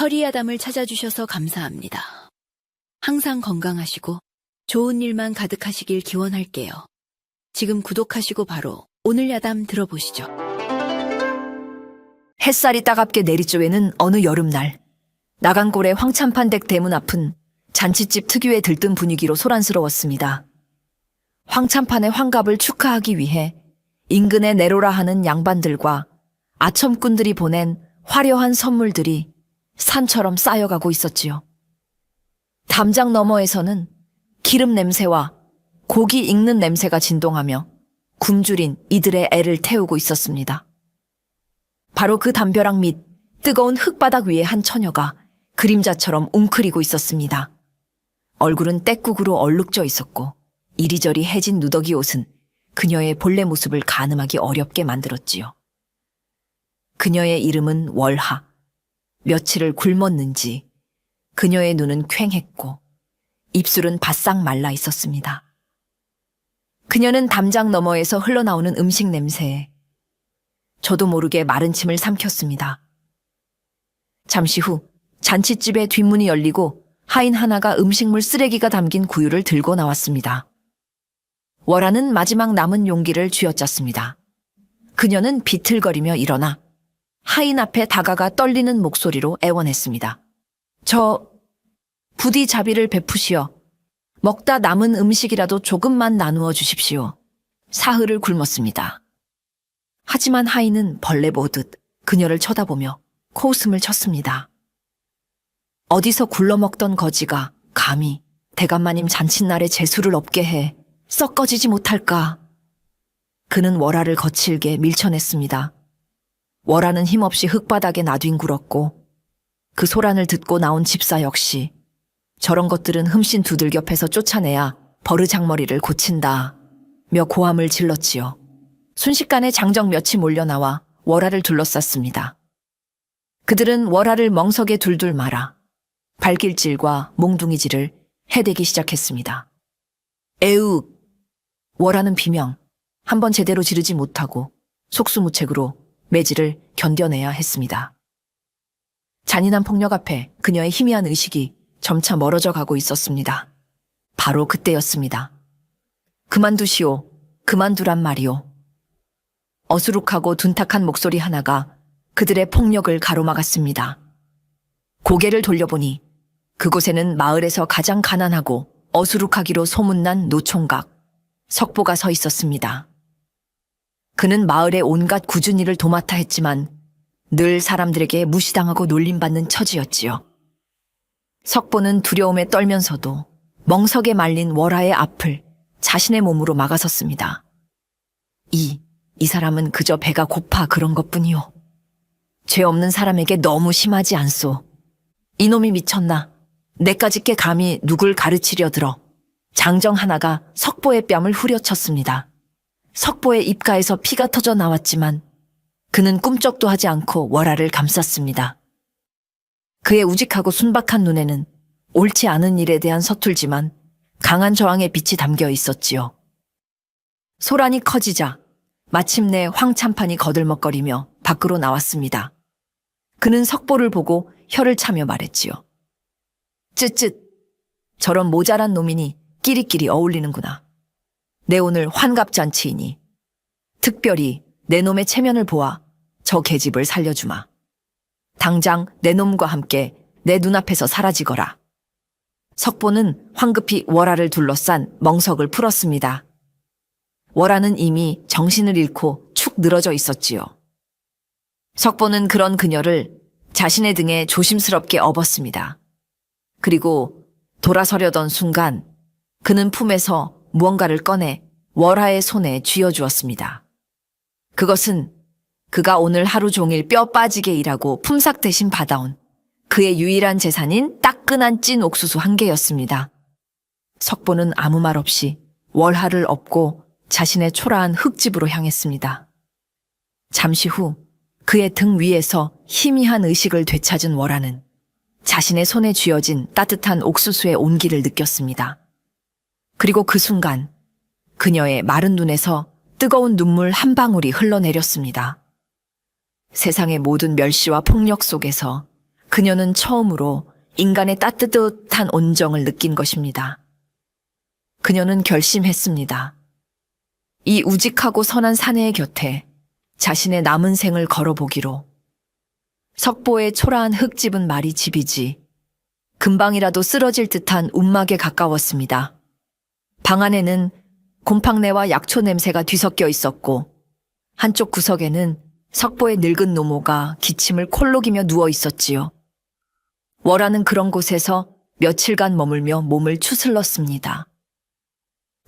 허리야담을 찾아주셔서 감사합니다. 항상 건강하시고 좋은 일만 가득하시길 기원할게요. 지금 구독하시고 바로 오늘 야담 들어보시죠. 햇살이 따갑게 내리쬐는 어느 여름날, 나간골의 황참판댁 대문 앞은 잔칫집 특유의 들뜬 분위기로 소란스러웠습니다. 황참판의 환갑을 축하하기 위해 인근에 내로라 하는 양반들과 아첨꾼들이 보낸 화려한 선물들이 산처럼 쌓여가고 있었지요. 담장 너머에서는 기름 냄새와 고기 익는 냄새가 진동하며 굶주린 이들의 애를 태우고 있었습니다. 바로 그 담벼락 밑 뜨거운 흙바닥 위에 한 처녀가 그림자처럼 웅크리고 있었습니다. 얼굴은 떼국으로 얼룩져 있었고 이리저리 해진 누더기 옷은 그녀의 본래 모습을 가늠하기 어렵게 만들었지요. 그녀의 이름은 월하. 며칠을 굶었는지 그녀의 눈은 퀭했고 입술은 바싹 말라 있었습니다. 그녀는 담장 너머에서 흘러나오는 음식 냄새에 저도 모르게 마른 침을 삼켰습니다. 잠시 후 잔칫집의 뒷문이 열리고 하인 하나가 음식물 쓰레기가 담긴 구유를 들고 나왔습니다. 월하는 마지막 남은 용기를 쥐어짰습니다. 그녀는 비틀거리며 일어나 하인 앞에 다가가 떨리는 목소리로 애원했습니다. 부디 자비를 베푸시어 먹다 남은 음식이라도 조금만 나누어 주십시오. 사흘을 굶었습니다. 하지만 하인은 벌레 보듯 그녀를 쳐다보며 코웃음을 쳤습니다. 어디서 굴러먹던 거지가 감히 대감마님 잔칫날에 재수를 없게 해 썩어지지 못할까. 그는 월하를 거칠게 밀쳐냈습니다. 월하는 힘없이 흙바닥에 나뒹굴었고 그 소란을 듣고 나온 집사 역시 저런 것들은 흠씬 두들겨 패서 쫓아내야 버르장머리를 고친다 며 고함을 질렀지요. 순식간에 장정 몇이 몰려나와 월하를 둘러쌌습니다. 그들은 월하를 멍석에 둘둘 말아 발길질과 몽둥이질을 해대기 시작했습니다. 에윽! 월하는 비명 한번 제대로 지르지 못하고 속수무책으로 매질을 견뎌내야 했습니다. 잔인한 폭력 앞에 그녀의 희미한 의식이 점차 멀어져 가고 있었습니다. 바로 그때였습니다. 그만두시오. 그만두란 말이오. 어수룩하고 둔탁한 목소리 하나가 그들의 폭력을 가로막았습니다. 고개를 돌려보니 그곳에는 마을에서 가장 가난하고 어수룩하기로 소문난 노총각 석보가 서 있었습니다. 그는 마을의 온갖 굳은 일을 도맡아 했지만 늘 사람들에게 무시당하고 놀림받는 처지였지요. 석보는 두려움에 떨면서도 멍석에 말린 월하의 앞을 자신의 몸으로 막아섰습니다. 이 사람은 그저 배가 고파 그런 것뿐이오. 죄 없는 사람에게 너무 심하지 않소. 이놈이 미쳤나. 내까짓게 감히 누굴 가르치려 들어. 장정 하나가 석보의 뺨을 후려쳤습니다. 석보의 입가에서 피가 터져 나왔지만 그는 꿈쩍도 하지 않고 월하를 감쌌습니다. 그의 우직하고 순박한 눈에는 옳지 않은 일에 대한 서툴지만 강한 저항의 빛이 담겨 있었지요. 소란이 커지자 마침내 황참판이 거들먹거리며 밖으로 나왔습니다. 그는 석보를 보고 혀를 차며 말했지요. 쯧쯧, 저런 모자란 놈이니 끼리끼리 어울리는구나. 내 오늘 환갑잔치이니 특별히 내 놈의 체면을 보아 저 계집을 살려주마. 당장 내 놈과 함께 내 눈앞에서 사라지거라. 석보는 황급히 월하를 둘러싼 멍석을 풀었습니다. 월하는 이미 정신을 잃고 축 늘어져 있었지요. 석보는 그런 그녀를 자신의 등에 조심스럽게 업었습니다. 그리고 돌아서려던 순간 그는 품에서 무언가를 꺼내 월하의 손에 쥐어주었습니다. 그것은 그가 오늘 하루 종일 뼈 빠지게 일하고 품삯 대신 받아온 그의 유일한 재산인 따끈한 찐 옥수수 한 개였습니다. 석보는 아무 말 없이 월하를 업고 자신의 초라한 흙집으로 향했습니다. 잠시 후 그의 등 위에서 희미한 의식을 되찾은 월하는 자신의 손에 쥐어진 따뜻한 옥수수의 온기를 느꼈습니다. 그리고 그 순간 그녀의 마른 눈에서 뜨거운 눈물 한 방울이 흘러내렸습니다. 세상의 모든 멸시와 폭력 속에서 그녀는 처음으로 인간의 따뜻한 온정을 느낀 것입니다. 그녀는 결심했습니다. 이 우직하고 선한 사내의 곁에 자신의 남은 생을 걸어보기로. 석보의 초라한 흙집은 말이 집이지 금방이라도 쓰러질 듯한 움막에 가까웠습니다. 방 안에는 곰팡내와 약초 냄새가 뒤섞여 있었고 한쪽 구석에는 석보의 늙은 노모가 기침을 콜록이며 누워 있었지요. 월하는 그런 곳에서 며칠간 머물며 몸을 추슬렀습니다.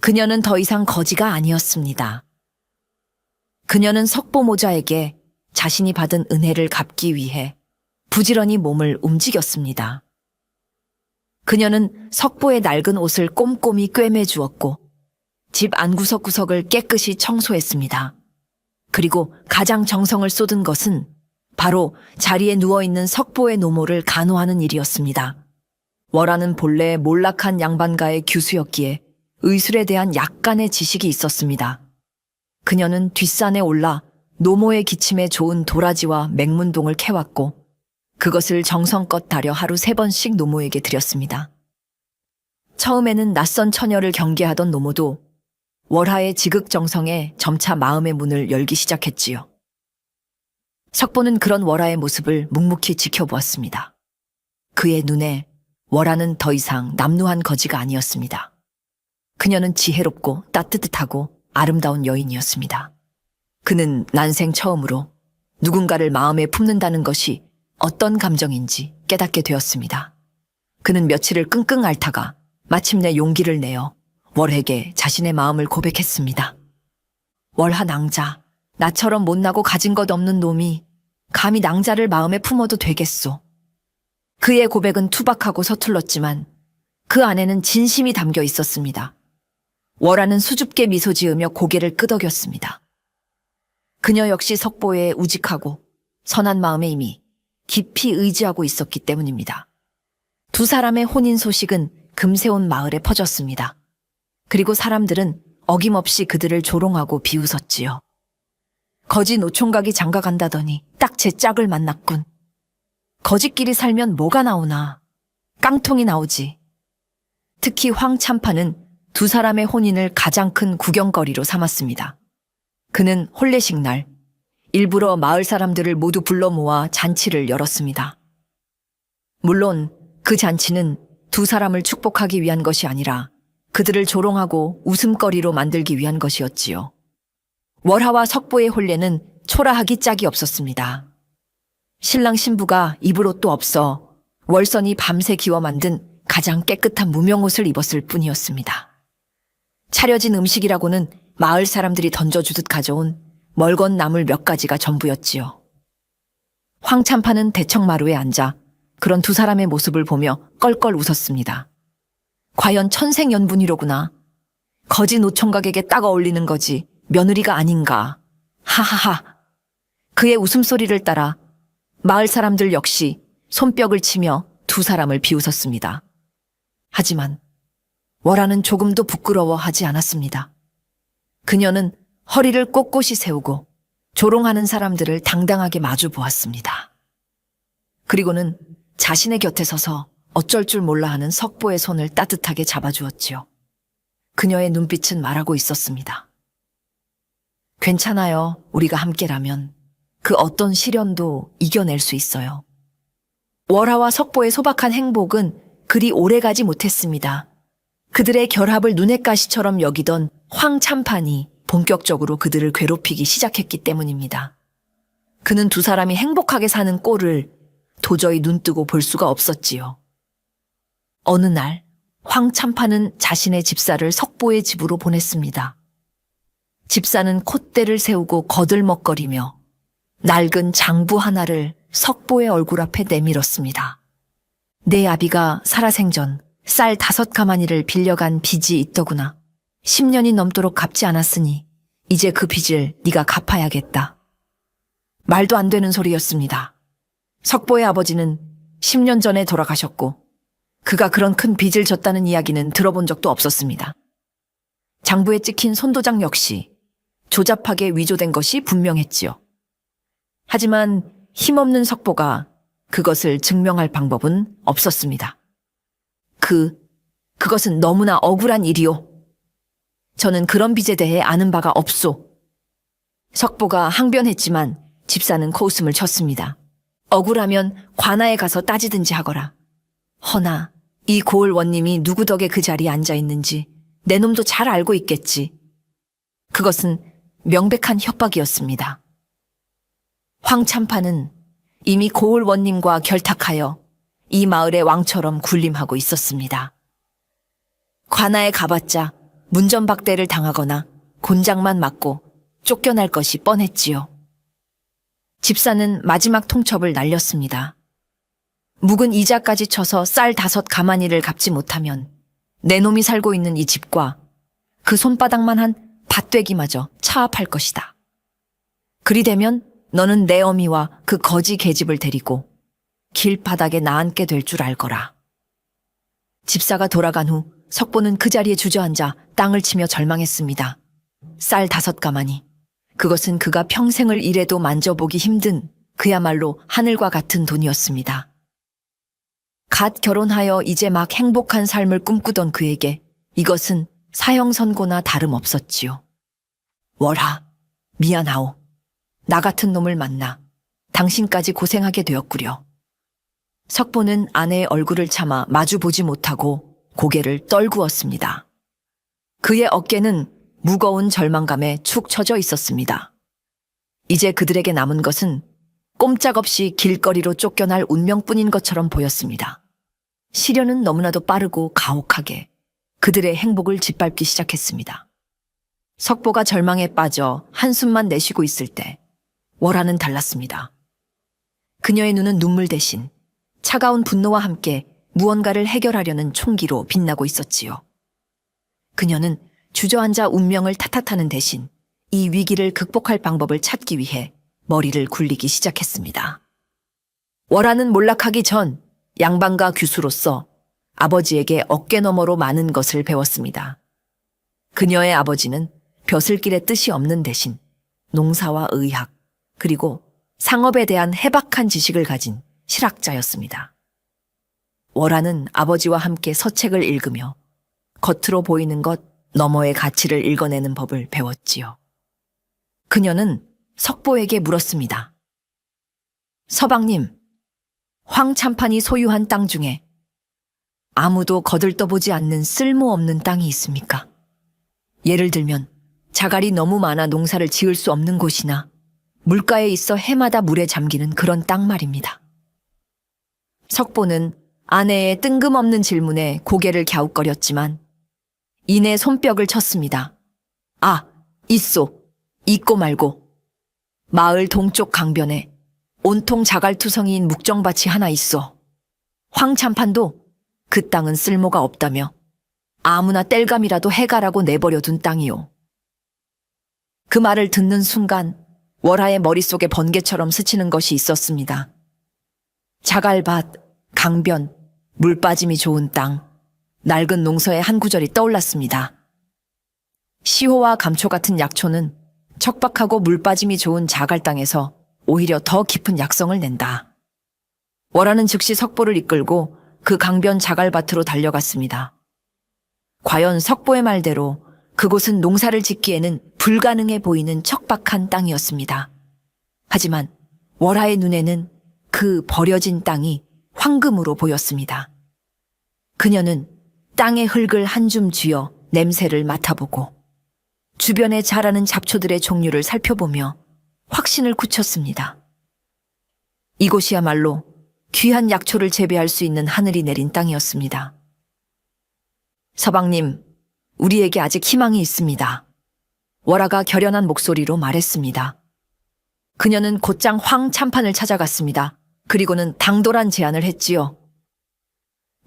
그녀는 더 이상 거지가 아니었습니다. 그녀는 석보 모자에게 자신이 받은 은혜를 갚기 위해 부지런히 몸을 움직였습니다. 그녀는 석보의 낡은 옷을 꼼꼼히 꿰매 주었고 집 안구석구석을 깨끗이 청소했습니다. 그리고 가장 정성을 쏟은 것은 바로 자리에 누워있는 석보의 노모를 간호하는 일이었습니다. 월하는 본래 몰락한 양반가의 규수였기에 의술에 대한 약간의 지식이 있었습니다. 그녀는 뒷산에 올라 노모의 기침에 좋은 도라지와 맹문동을 캐왔고 그것을 정성껏 달여 하루 3번씩 노모에게 드렸습니다. 처음에는 낯선 처녀를 경계하던 노모도 월하의 지극정성에 점차 마음의 문을 열기 시작했지요. 석보는 그런 월하의 모습을 묵묵히 지켜보았습니다. 그의 눈에 월하는 더 이상 남루한 거지가 아니었습니다. 그녀는 지혜롭고 따뜻하고 아름다운 여인이었습니다. 그는 난생 처음으로 누군가를 마음에 품는다는 것이 어떤 감정인지 깨닫게 되었습니다. 그는 며칠을 끙끙 앓다가 마침내 용기를 내어 월에게 자신의 마음을 고백했습니다. 월하 낭자, 나처럼 못나고 가진 것 없는 놈이 감히 낭자를 마음에 품어도 되겠소. 그의 고백은 투박하고 서툴렀지만 그 안에는 진심이 담겨 있었습니다. 월하는 수줍게 미소 지으며 고개를 끄덕였습니다. 그녀 역시 석보의 우직하고 선한 마음에 이미 깊이 의지하고 있었기 때문입니다. 두 사람의 혼인 소식은 금세 온 마을에 퍼졌습니다. 그리고 사람들은 어김없이 그들을 조롱하고 비웃었지요. 거지 노총각이 장가간다더니 딱 제 짝을 만났군. 거지끼리 살면 뭐가 나오나. 깡통이 나오지. 특히 황참파는 두 사람의 혼인을 가장 큰 구경거리로 삼았습니다. 그는 혼례식 날 일부러 마을 사람들을 모두 불러 모아 잔치를 열었습니다. 물론 그 잔치는 두 사람을 축복하기 위한 것이 아니라 그들을 조롱하고 웃음거리로 만들기 위한 것이었지요. 월하와 석보의 혼례는 초라하기 짝이 없었습니다. 신랑 신부가 입을 옷도 없어 월선이 밤새 기워 만든 가장 깨끗한 무명옷을 입었을 뿐이었습니다. 차려진 음식이라고는 마을 사람들이 던져주듯 가져온 멀건 나물 몇 가지가 전부였지요. 황참파는 대청마루에 앉아 그런 두 사람의 모습을 보며 껄껄 웃었습니다. 과연 천생연분이로구나. 거지 노총각에게 딱 어울리는 거지 며느리가 아닌가. 하하하. 그의 웃음소리를 따라 마을 사람들 역시 손뼉을 치며 두 사람을 비웃었습니다. 하지만 월하는 조금도 부끄러워하지 않았습니다. 그녀는 허리를 꼿꼿이 세우고 조롱하는 사람들을 당당하게 마주 보았습니다. 그리고는 자신의 곁에 서서 어쩔 줄 몰라 하는 석보의 손을 따뜻하게 잡아주었지요. 그녀의 눈빛은 말하고 있었습니다. 괜찮아요. 우리가 함께라면 그 어떤 시련도 이겨낼 수 있어요. 월하와 석보의 소박한 행복은 그리 오래가지 못했습니다. 그들의 결합을 눈엣 가시처럼 여기던 황참판이 본격적으로 그들을 괴롭히기 시작했기 때문입니다. 그는 두 사람이 행복하게 사는 꼴을 도저히 눈뜨고 볼 수가 없었지요. 어느 날 황참판은 자신의 집사를 석보의 집으로 보냈습니다. 집사는 콧대를 세우고 거들먹거리며 낡은 장부 하나를 석보의 얼굴 앞에 내밀었습니다. 내 아비가 살아생전 쌀 5가마니를 빌려간 빚이 있더구나. 10년이 넘도록 갚지 않았으니 이제 그 빚을 네가 갚아야겠다. 말도 안 되는 소리였습니다. 석보의 아버지는 10년 전에 돌아가셨고 그가 그런 큰 빚을 졌다는 이야기는 들어본 적도 없었습니다. 장부에 찍힌 손도장 역시 조잡하게 위조된 것이 분명했지요. 하지만 힘없는 석보가 그것을 증명할 방법은 없었습니다. 그것은 너무나 억울한 일이오. 저는 그런 빚에 대해 아는 바가 없소. 석보가 항변했지만 집사는 코웃음을 쳤습니다. 억울하면 관아에 가서 따지든지 하거라. 허나 이 고을 원님이 누구 덕에 그 자리에 앉아 있는지 내 놈도 잘 알고 있겠지. 그것은 명백한 협박이었습니다. 황참판은 이미 고을 원님과 결탁하여 이 마을의 왕처럼 군림하고 있었습니다. 관아에 가봤자 문전박대를 당하거나 곤장만 맞고 쫓겨날 것이 뻔했지요. 집사는 마지막 통첩을 날렸습니다. 묵은 이자까지 쳐서 쌀 5 가마니를 갚지 못하면 내 놈이 살고 있는 이 집과 그 손바닥만 한 밭되기마저 차압할 것이다. 그리 되면 너는 내 어미와 그 거지 계집을 데리고 길바닥에 나앉게 될 줄 알거라. 집사가 돌아간 후 석보는 그 자리에 주저앉아 땅을 치며 절망했습니다. 쌀 5 가마니. 그것은 그가 평생을 일해도 만져보기 힘든 그야말로 하늘과 같은 돈이었습니다. 갓 결혼하여 이제 막 행복한 삶을 꿈꾸던 그에게 이것은 사형선고나 다름없었지요. 월하, 미안하오. 나 같은 놈을 만나 당신까지 고생하게 되었구려. 석보는 아내의 얼굴을 참아 마주보지 못하고 고개를 떨구었습니다. 그의 어깨는 무거운 절망감에 축 처져 있었습니다. 이제 그들에게 남은 것은 꼼짝없이 길거리로 쫓겨날 운명뿐인 것처럼 보였습니다. 시련은 너무나도 빠르고 가혹하게 그들의 행복을 짓밟기 시작했습니다. 석보가 절망에 빠져 한숨만 내쉬고 있을 때 월하는 달랐습니다. 그녀의 눈은 눈물 대신 차가운 분노와 함께 무언가를 해결하려는 총기로 빛나고 있었지요. 그녀는 주저앉아 운명을 탓하는 대신 이 위기를 극복할 방법을 찾기 위해 머리를 굴리기 시작했습니다. 월하는 몰락하기 전 양반과 규수로서 아버지에게 어깨너머로 많은 것을 배웠습니다. 그녀의 아버지는 벼슬길의 뜻이 없는 대신 농사와 의학, 그리고 상업에 대한 해박한 지식을 가진 실학자였습니다. 월하는 아버지와 함께 서책을 읽으며 겉으로 보이는 것 너머의 가치를 읽어내는 법을 배웠지요. 그녀는 석보에게 물었습니다. 서방님, 황참판이 소유한 땅 중에 아무도 거들떠보지 않는 쓸모없는 땅이 있습니까? 예를 들면 자갈이 너무 많아 농사를 지을 수 없는 곳이나 물가에 있어 해마다 물에 잠기는 그런 땅 말입니다. 석보는 아내의 뜬금없는 질문에 고개를 갸웃거렸지만 이내 손뼉을 쳤습니다. 아, 있소. 있고 말고. 마을 동쪽 강변에 온통 자갈투성이인 묵정밭이 하나 있어. 황참판도 그 땅은 쓸모가 없다며 아무나 땔감이라도 해가라고 내버려둔 땅이요. 그 말을 듣는 순간 월하의 머릿속에 번개처럼 스치는 것이 있었습니다. 자갈밭, 강변, 물 빠짐이 좋은 땅, 낡은 농서의 한 구절이 떠올랐습니다. 시호와 감초 같은 약초는 척박하고 물 빠짐이 좋은 자갈 땅에서 오히려 더 깊은 약성을 낸다. 월하는 즉시 석보를 이끌고 그 강변 자갈밭으로 달려갔습니다. 과연 석보의 말대로 그곳은 농사를 짓기에는 불가능해 보이는 척박한 땅이었습니다. 하지만 월하의 눈에는 그 버려진 땅이 황금으로 보였습니다. 그녀는 땅의 흙을 한 줌 쥐어 냄새를 맡아보고 주변에 자라는 잡초들의 종류를 살펴보며 확신을 굳혔습니다. 이곳이야말로 귀한 약초를 재배할 수 있는 하늘이 내린 땅이었습니다. 서방님, 우리에게 아직 희망이 있습니다. 월하가 결연한 목소리로 말했습니다. 그녀는 곧장 황참판을 찾아갔습니다. 그리고는 당돌한 제안을 했지요.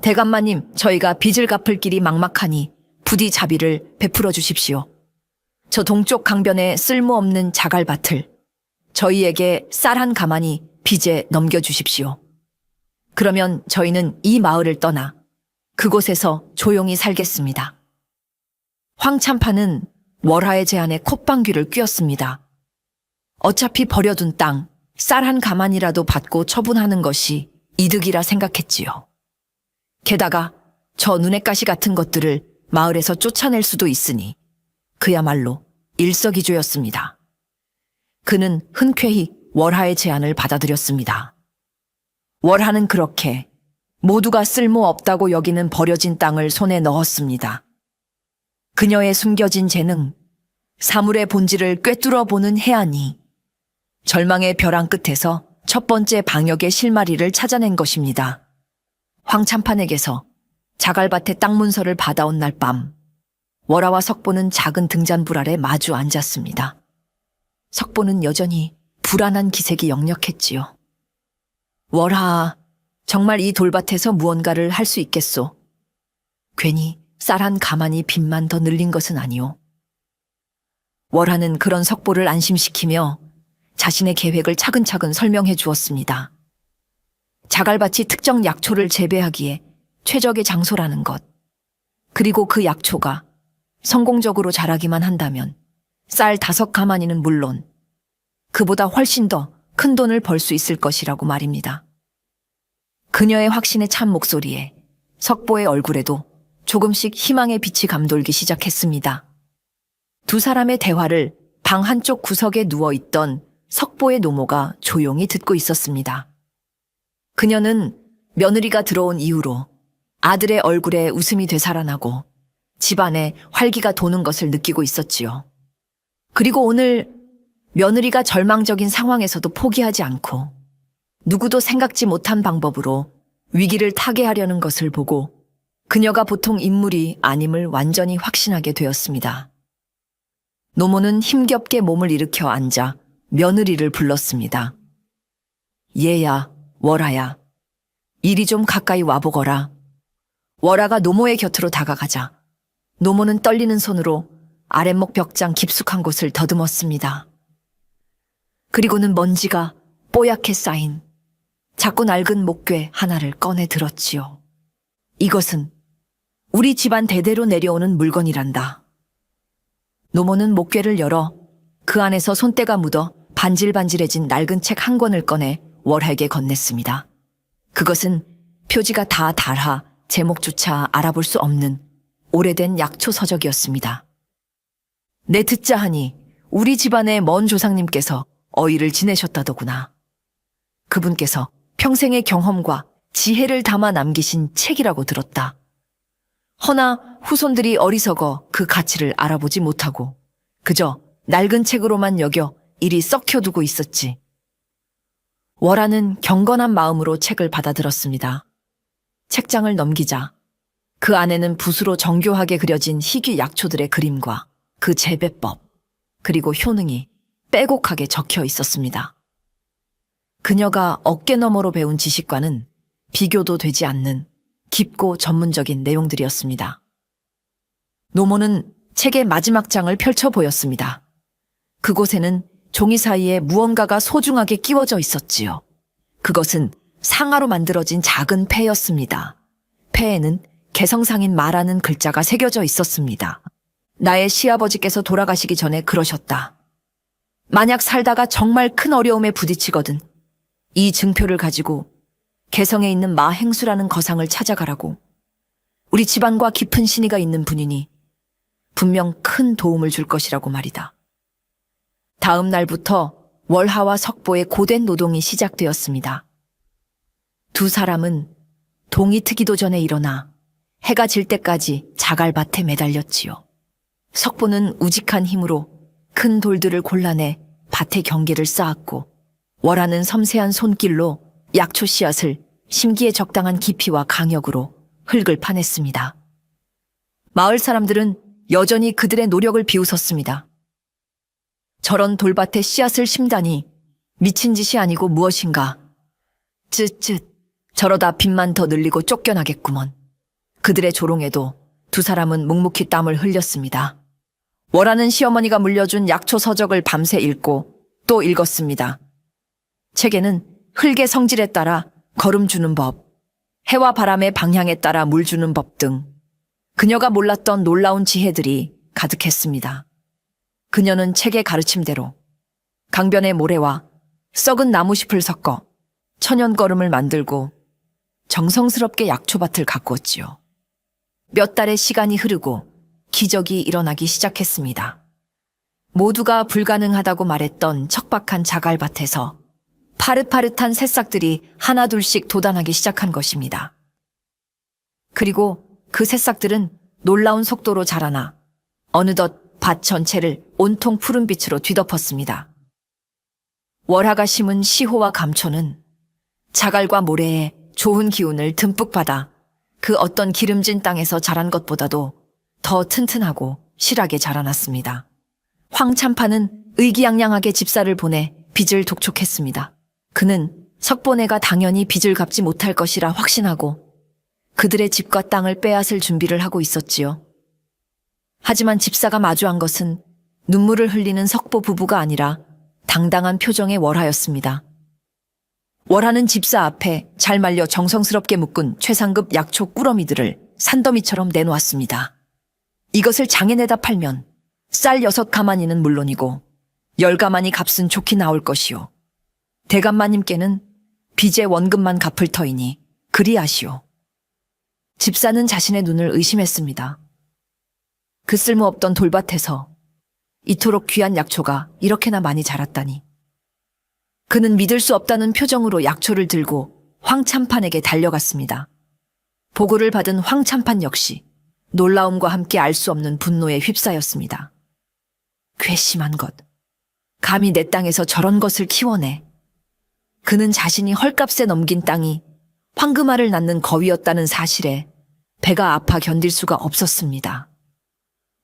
대감마님, 저희가 빚을 갚을 길이 막막하니 부디 자비를 베풀어 주십시오. 저 동쪽 강변에 쓸모없는 자갈밭을 저희에게 쌀 1 가마니 빚에 넘겨주십시오. 그러면 저희는 이 마을을 떠나 그곳에서 조용히 살겠습니다. 황참판은 월하의 제안에 콧방귀를 뀌었습니다. 어차피 버려둔 땅, 쌀 한 가만이라도 받고 처분하는 것이 이득이라 생각했지요. 게다가 저 눈엣가시 같은 것들을 마을에서 쫓아낼 수도 있으니 그야말로 일석이조였습니다. 그는 흔쾌히 월하의 제안을 받아들였습니다. 월하는 그렇게 모두가 쓸모없다고 여기는 버려진 땅을 손에 넣었습니다. 그녀의 숨겨진 재능, 사물의 본질을 꿰뚫어 보는 해안이 절망의 벼랑 끝에서 첫 번째 방역의 실마리를 찾아낸 것입니다. 황참판에게서 자갈밭의 땅 문서를 받아온 날 밤, 월하와 석보는 작은 등잔불 아래 마주 앉았습니다. 석보는 여전히 불안한 기색이 역력했지요. 월하, 정말 이 돌밭에서 무언가를 할 수 있겠소? 괜히 쌀 한 가만히 빚만 더 늘린 것은 아니오. 월하는 그런 석보를 안심시키며 자신의 계획을 차근차근 설명해 주었습니다. 자갈밭이 특정 약초를 재배하기에 최적의 장소라는 것, 그리고 그 약초가 성공적으로 자라기만 한다면 쌀 5가마니는 물론 그보다 훨씬 더 큰 돈을 벌 수 있을 것이라고 말입니다. 그녀의 확신에 찬 목소리에 석보의 얼굴에도 조금씩 희망의 빛이 감돌기 시작했습니다. 두 사람의 대화를 방 한쪽 구석에 누워있던 석보의 노모가 조용히 듣고 있었습니다. 그녀는 며느리가 들어온 이후로 아들의 얼굴에 웃음이 되살아나고 집안에 활기가 도는 것을 느끼고 있었지요. 그리고 오늘 며느리가 절망적인 상황에서도 포기하지 않고 누구도 생각지 못한 방법으로 위기를 타개하려는 것을 보고 그녀가 보통 인물이 아님을 완전히 확신하게 되었습니다. 노모는 힘겹게 몸을 일으켜 앉아 며느리를 불렀습니다. 얘야, 월하야, 이리 좀 가까이 와보거라. 월하가 노모의 곁으로 다가가자 노모는 떨리는 손으로 아랫목 벽장 깊숙한 곳을 더듬었습니다. 그리고는 먼지가 뽀얗게 쌓인 작고 낡은 목괴 하나를 꺼내 들었지요. 이것은 우리 집안 대대로 내려오는 물건이란다. 노모는 목괴를 열어 그 안에서 손때가 묻어 반질반질해진 낡은 책 한 권을 꺼내 월하에게 건넸습니다. 그것은 표지가 다 닳아 제목조차 알아볼 수 없는 오래된 약초 서적이었습니다. 내 듣자 하니 우리 집안의 먼 조상님께서 어이를 지내셨다더구나. 그분께서 평생의 경험과 지혜를 담아 남기신 책이라고 들었다. 허나 후손들이 어리석어 그 가치를 알아보지 못하고 그저 낡은 책으로만 여겨 이리 썩혀두고 있었지. 월하는 경건한 마음으로 책을 받아들었습니다. 책장을 넘기자 그 안에는 붓으로 정교하게 그려진 희귀 약초들의 그림과 그 재배법, 그리고 효능이 빼곡하게 적혀 있었습니다. 그녀가 어깨너머로 배운 지식과는 비교도 되지 않는 깊고 전문적인 내용들이었습니다. 노모는 책의 마지막 장을 펼쳐 보였습니다. 그곳에는 종이 사이에 무언가가 소중하게 끼워져 있었지요. 그것은 상아로 만들어진 작은 패였습니다. 패에는 개성상인 마라는 글자가 새겨져 있었습니다. 나의 시아버지께서 돌아가시기 전에 그러셨다. 만약 살다가 정말 큰 어려움에 부딪히거든 이 증표를 가지고 개성에 있는 마행수라는 거상을 찾아가라고. 우리 집안과 깊은 신의가 있는 분이니 분명 큰 도움을 줄 것이라고 말이다. 다음 날부터 월하와 석보의 고된 노동이 시작되었습니다. 두 사람은 동이 트기도 전에 일어나 해가 질 때까지 자갈밭에 매달렸지요. 석보는 우직한 힘으로 큰 돌들을 골라내 밭에 경계를 쌓았고 월하는 섬세한 손길로 약초 씨앗을 심기에 적당한 깊이와 강역으로 흙을 파냈습니다. 마을 사람들은 여전히 그들의 노력을 비웃었습니다. 저런 돌밭에 씨앗을 심다니 미친 짓이 아니고 무엇인가. 쯧쯧, 저러다 빚만 더 늘리고 쫓겨나겠구먼. 그들의 조롱에도 두 사람은 묵묵히 땀을 흘렸습니다. 월하는 시어머니가 물려준 약초 서적을 밤새 읽고 또 읽었습니다. 책에는 흙의 성질에 따라 거름 주는 법, 해와 바람의 방향에 따라 물 주는 법 등 그녀가 몰랐던 놀라운 지혜들이 가득했습니다. 그녀는 책의 가르침대로 강변의 모래와 썩은 나무잎을 섞어 천연거름을 만들고 정성스럽게 약초밭을 가꾸었지요. 몇 달의 시간이 흐르고 기적이 일어나기 시작했습니다. 모두가 불가능하다고 말했던 척박한 자갈밭에서 파릇파릇한 새싹들이 하나둘씩 돋아나기 시작한 것입니다. 그리고 그 새싹들은 놀라운 속도로 자라나 어느덧 밭 전체를 온통 푸른빛으로 뒤덮었습니다. 월하가 심은 시호와 감초는 자갈과 모래에 좋은 기운을 듬뿍 받아 그 어떤 기름진 땅에서 자란 것보다도 더 튼튼하고 실하게 자라났습니다. 황참판은 의기양양하게 집사를 보내 빚을 독촉했습니다. 그는 석보네가 당연히 빚을 갚지 못할 것이라 확신하고 그들의 집과 땅을 빼앗을 준비를 하고 있었지요. 하지만 집사가 마주한 것은 눈물을 흘리는 석보 부부가 아니라 당당한 표정의 월하였습니다. 월하는 집사 앞에 잘 말려 정성스럽게 묶은 최상급 약초 꾸러미들을 산더미처럼 내놓았습니다. 이것을 장에 내다 팔면 쌀 6가마니는 물론이고 10가마니 값은 좋게 나올 것이요. 대감마님께는 빚의 원금만 갚을 터이니 그리하시오. 집사는 자신의 눈을 의심했습니다. 그 쓸모없던 돌밭에서 이토록 귀한 약초가 이렇게나 많이 자랐다니. 그는 믿을 수 없다는 표정으로 약초를 들고 황참판에게 달려갔습니다. 보고를 받은 황참판 역시 놀라움과 함께 알 수 없는 분노에 휩싸였습니다. 괘씸한 것. 감히 내 땅에서 저런 것을 키워내. 그는 자신이 헐값에 넘긴 땅이 황금알을 낳는 거위였다는 사실에 배가 아파 견딜 수가 없었습니다.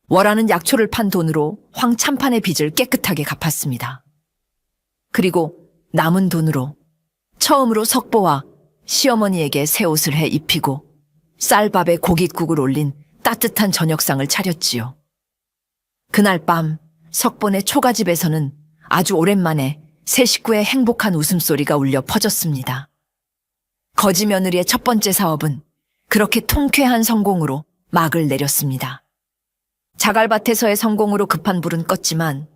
월하는 약초를 판 돈으로 황참판의 빚을 깨끗하게 갚았습니다. 그리고 남은 돈으로 처음으로 석보와 시어머니에게 새 옷을 해 입히고 쌀밥에 고깃국을 올린 따뜻한 저녁상을 차렸지요. 그날 밤 석보네 초가집에서는 아주 오랜만에 새 식구의 행복한 웃음소리가 울려 퍼졌습니다. 거지 며느리의 첫 번째 사업은 그렇게 통쾌한 성공으로 막을 내렸습니다. 자갈밭에서의 성공으로 급한 불은 껐지만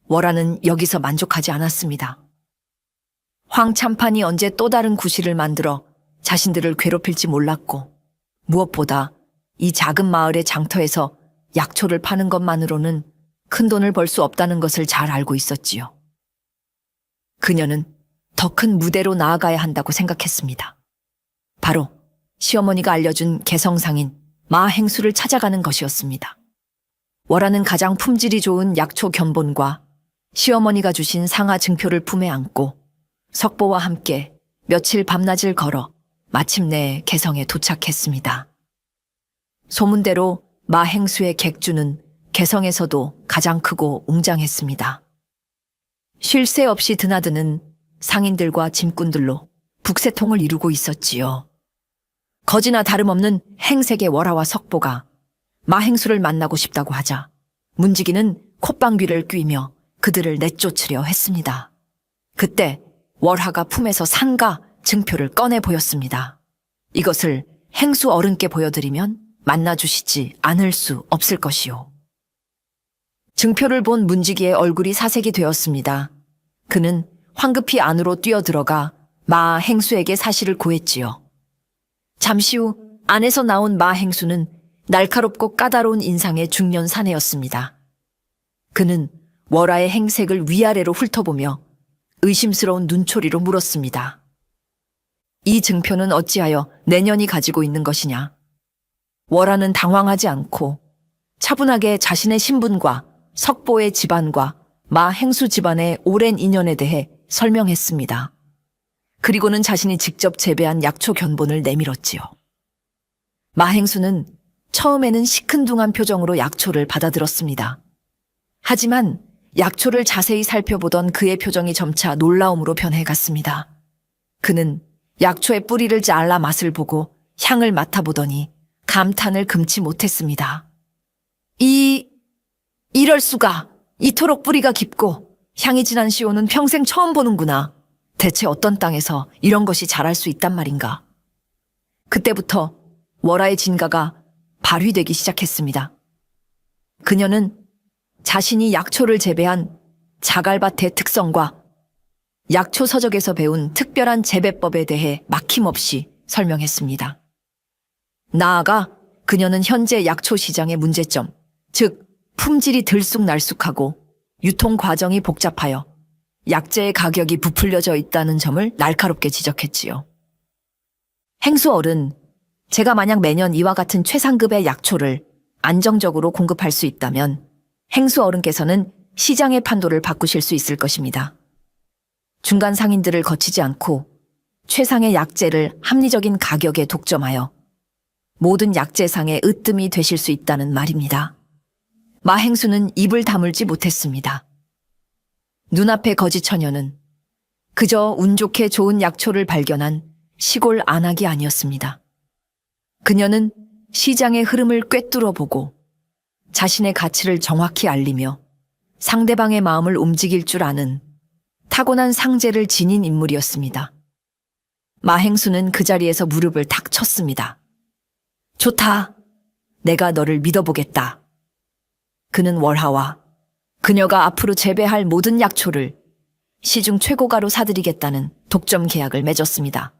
월하는 여기서 만족하지 않았습니다. 황참판이 언제 또 다른 구실을 만들어 자신들을 괴롭힐지 몰랐고 무엇보다 이 작은 마을의 장터에서 약초를 파는 것만으로는 큰 돈을 벌 수 없다는 것을 잘 알고 있었지요. 그녀는 더 큰 무대로 나아가야 한다고 생각했습니다. 바로 시어머니가 알려준 개성상인 마행수를 찾아가는 것이었습니다. 월하는 가장 품질이 좋은 약초 견본과 시어머니가 주신 상하 증표를 품에 안고 석보와 함께 며칠 밤낮을 걸어 마침내 개성에 도착했습니다. 소문대로 마행수의 객주는 개성에서도 가장 크고 웅장했습니다. 쉴 새 없이 드나드는 상인들과 짐꾼들로 북새통을 이루고 있었지요. 거지나 다름없는 행색의 월하와 석보가 마행수를 만나고 싶다고 하자 문지기는 콧방귀를 뀌며 그들을 내쫓으려 했습니다. 그때 월하가 품에서 상가 증표를 꺼내 보였습니다. 이것을 행수 어른께 보여드리면 만나주시지 않을 수 없을 것이요. 증표를 본 문지기의 얼굴이 사색이 되었습니다. 그는 황급히 안으로 뛰어들어가 마 행수에게 사실을 고했지요. 잠시 후 안에서 나온 마 행수는 날카롭고 까다로운 인상의 중년 사내였습니다. 그는 월하의 행색을 위아래로 훑어보며 의심스러운 눈초리로 물었습니다. 이 증표는 어찌하여 내년이 가지고 있는 것이냐? 월하는 당황하지 않고 차분하게 자신의 신분과 석보의 집안과 마행수 집안의 오랜 인연에 대해 설명했습니다. 그리고는 자신이 직접 재배한 약초 견본을 내밀었지요. 마행수는 처음에는 시큰둥한 표정으로 약초를 받아들었습니다. 하지만 약초를 자세히 살펴보던 그의 표정이 점차 놀라움으로 변해갔습니다. 그는 약초의 뿌리를 잘라 맛을 보고 향을 맡아보더니 감탄을 금치 못했습니다. 이럴 수가! 이토록 뿌리가 깊고 향이 진한 시오는 평생 처음 보는구나. 대체 어떤 땅에서 이런 것이 자랄 수 있단 말인가. 그때부터 월하의 진가가 발휘되기 시작했습니다. 그녀는 자신이 약초를 재배한 자갈밭의 특성과 약초 서적에서 배운 특별한 재배법에 대해 막힘없이 설명했습니다. 나아가 그녀는 현재 약초 시장의 문제점, 즉 품질이 들쑥날쑥하고 유통 과정이 복잡하여 약재의 가격이 부풀려져 있다는 점을 날카롭게 지적했지요. 행수 어른, 제가 만약 매년 이와 같은 최상급의 약초를 안정적으로 공급할 수 있다면 행수 어른께서는 시장의 판도를 바꾸실 수 있을 것입니다. 중간 상인들을 거치지 않고 최상의 약재를 합리적인 가격에 독점하여 모든 약재상의 으뜸이 되실 수 있다는 말입니다. 마행수는 입을 다물지 못했습니다. 눈앞의 거지 처녀는 그저 운 좋게 좋은 약초를 발견한 시골 안악이 아니었습니다. 그녀는 시장의 흐름을 꿰뚫어 보고 자신의 가치를 정확히 알리며 상대방의 마음을 움직일 줄 아는 타고난 상재를 지닌 인물이었습니다. 마행수는 그 자리에서 무릎을 탁 쳤습니다. 좋다. 내가 너를 믿어보겠다. 그는 월하와 그녀가 앞으로 재배할 모든 약초를 시중 최고가로 사들이겠다는 독점 계약을 맺었습니다.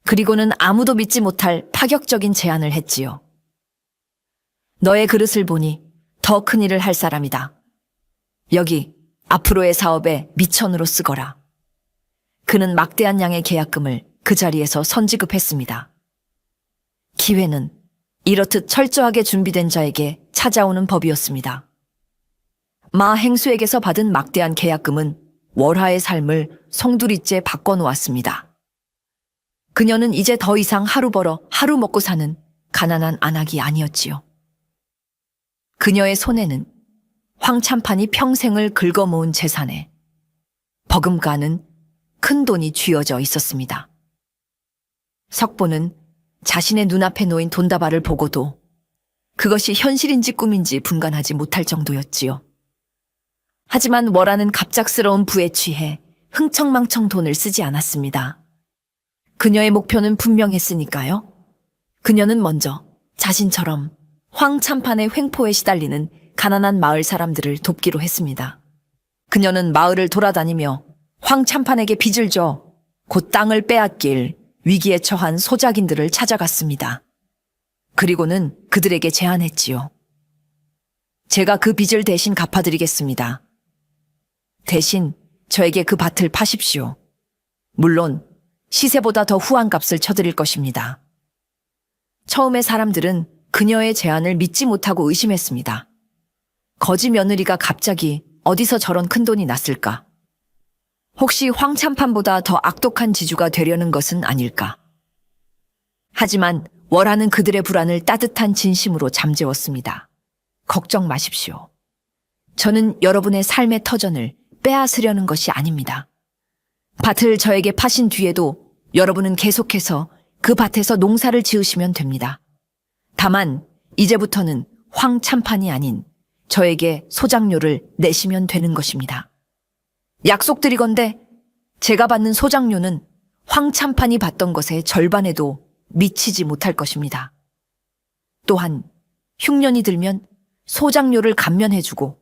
그리고는 아무도 믿지 못할 파격적인 제안을 했지요. 너의 그릇을 보니 더 큰 일을 할 사람이다. 여기 앞으로의 사업에 미천으로 쓰거라. 그는 막대한 양의 계약금을 그 자리에서 선지급했습니다. 기회는 이렇듯 철저하게 준비된 자에게 찾아오는 법이었습니다. 마행수에게서 받은 막대한 계약금은 월하의 삶을 송두리째 바꿔놓았습니다. 그녀는 이제 더 이상 하루 벌어 하루 먹고 사는 가난한 안악이 아니었지요. 그녀의 손에는 황참판이 평생을 긁어모은 재산에 버금가는 큰 돈이 쥐어져 있었습니다. 석보는 자신의 눈앞에 놓인 돈다발을 보고도 그것이 현실인지 꿈인지 분간하지 못할 정도였지요. 하지만 월하는 갑작스러운 부에 취해 흥청망청 돈을 쓰지 않았습니다. 그녀의 목표는 분명했으니까요. 그녀는 먼저 자신처럼 황참판의 횡포에 시달리는 가난한 마을 사람들을 돕기로 했습니다. 그녀는 마을을 돌아다니며 황참판에게 빚을 져 곧 땅을 빼앗길 위기에 처한 소작인들을 찾아갔습니다. 그리고는 그들에게 제안했지요. 제가 그 빚을 대신 갚아드리겠습니다. 대신 저에게 그 밭을 파십시오. 물론 시세보다 더 후한 값을 쳐드릴 것입니다. 처음에 사람들은 그녀의 제안을 믿지 못하고 의심했습니다. 거지 며느리가 갑자기 어디서 저런 큰 돈이 났을까? 혹시 황참판보다 더 악독한 지주가 되려는 것은 아닐까? 하지만 월하는 그들의 불안을 따뜻한 진심으로 잠재웠습니다. 걱정 마십시오. 저는 여러분의 삶의 터전을 빼앗으려는 것이 아닙니다. 밭을 저에게 파신 뒤에도 여러분은 계속해서 그 밭에서 농사를 지으시면 됩니다. 다만 이제부터는 황참판이 아닌 저에게 소작료를 내시면 되는 것입니다. 약속드리건대 제가 받는 소작료는 황참판이 받던 것의 절반에도 미치지 못할 것입니다. 또한 흉년이 들면 소작료를 감면해주고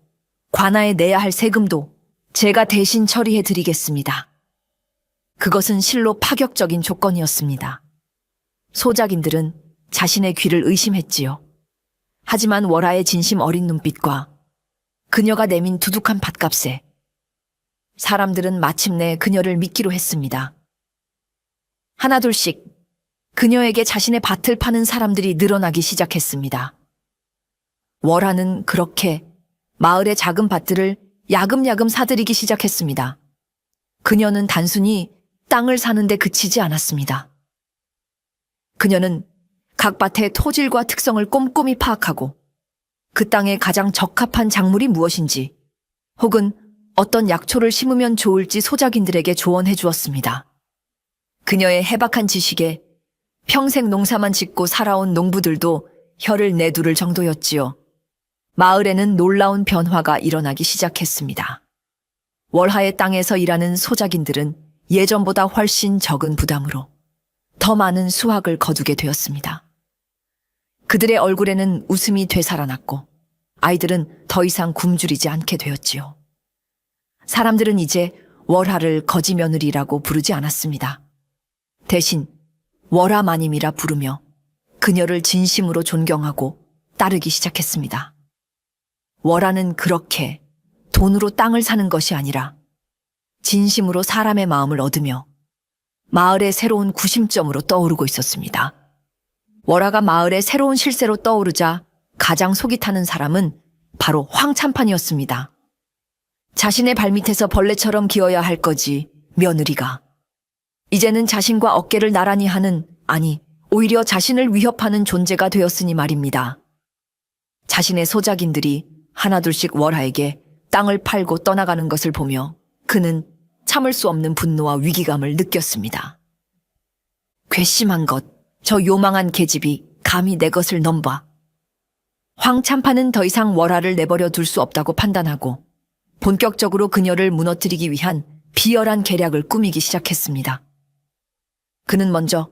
관아에 내야 할 세금도 제가 대신 처리해드리겠습니다. 그것은 실로 파격적인 조건이었습니다. 소작인들은 자신의 귀를 의심했지요. 하지만 월하의 진심 어린 눈빛과 그녀가 내민 두둑한 밭값에 사람들은 마침내 그녀를 믿기로 했습니다. 하나둘씩 그녀에게 자신의 밭을 파는 사람들이 늘어나기 시작했습니다. 월하는 그렇게 마을의 작은 밭들을 야금야금 사들이기 시작했습니다. 그녀는 단순히 땅을 사는데 그치지 않았습니다. 그녀는 각 밭의 토질과 특성을 꼼꼼히 파악하고 그 땅에 가장 적합한 작물이 무엇인지 혹은 어떤 약초를 심으면 좋을지 소작인들에게 조언해 주었습니다. 그녀의 해박한 지식에 평생 농사만 짓고 살아온 농부들도 혀를 내두를 정도였지요. 마을에는 놀라운 변화가 일어나기 시작했습니다. 월하의 땅에서 일하는 소작인들은 예전보다 훨씬 적은 부담으로 더 많은 수확을 거두게 되었습니다. 그들의 얼굴에는 웃음이 되살아났고 아이들은 더 이상 굶주리지 않게 되었지요. 사람들은 이제 월하를 거지 며느리라고 부르지 않았습니다. 대신 월하 마님이라 부르며 그녀를 진심으로 존경하고 따르기 시작했습니다. 월하는 그렇게 돈으로 땅을 사는 것이 아니라 진심으로 사람의 마음을 얻으며 마을의 새로운 구심점으로 떠오르고 있었습니다. 월하가 마을의 새로운 실세로 떠오르자 가장 속이 타는 사람은 바로 황참판이었습니다. 자신의 발밑에서 벌레처럼 기어야 할 거지 며느리가 이제는 자신과 어깨를 나란히 하는, 아니 오히려 자신을 위협하는 존재가 되었으니 말입니다. 자신의 소작인들이 하나둘씩 월하에게 땅을 팔고 떠나가는 것을 보며 그는 참을 수 없는 분노와 위기감을 느꼈습니다. 괘씸한 것, 저 요망한 계집이 감히 내 것을 넘봐. 황참판은 더 이상 월하를 내버려 둘 수 없다고 판단하고 본격적으로 그녀를 무너뜨리기 위한 비열한 계략을 꾸미기 시작했습니다. 그는 먼저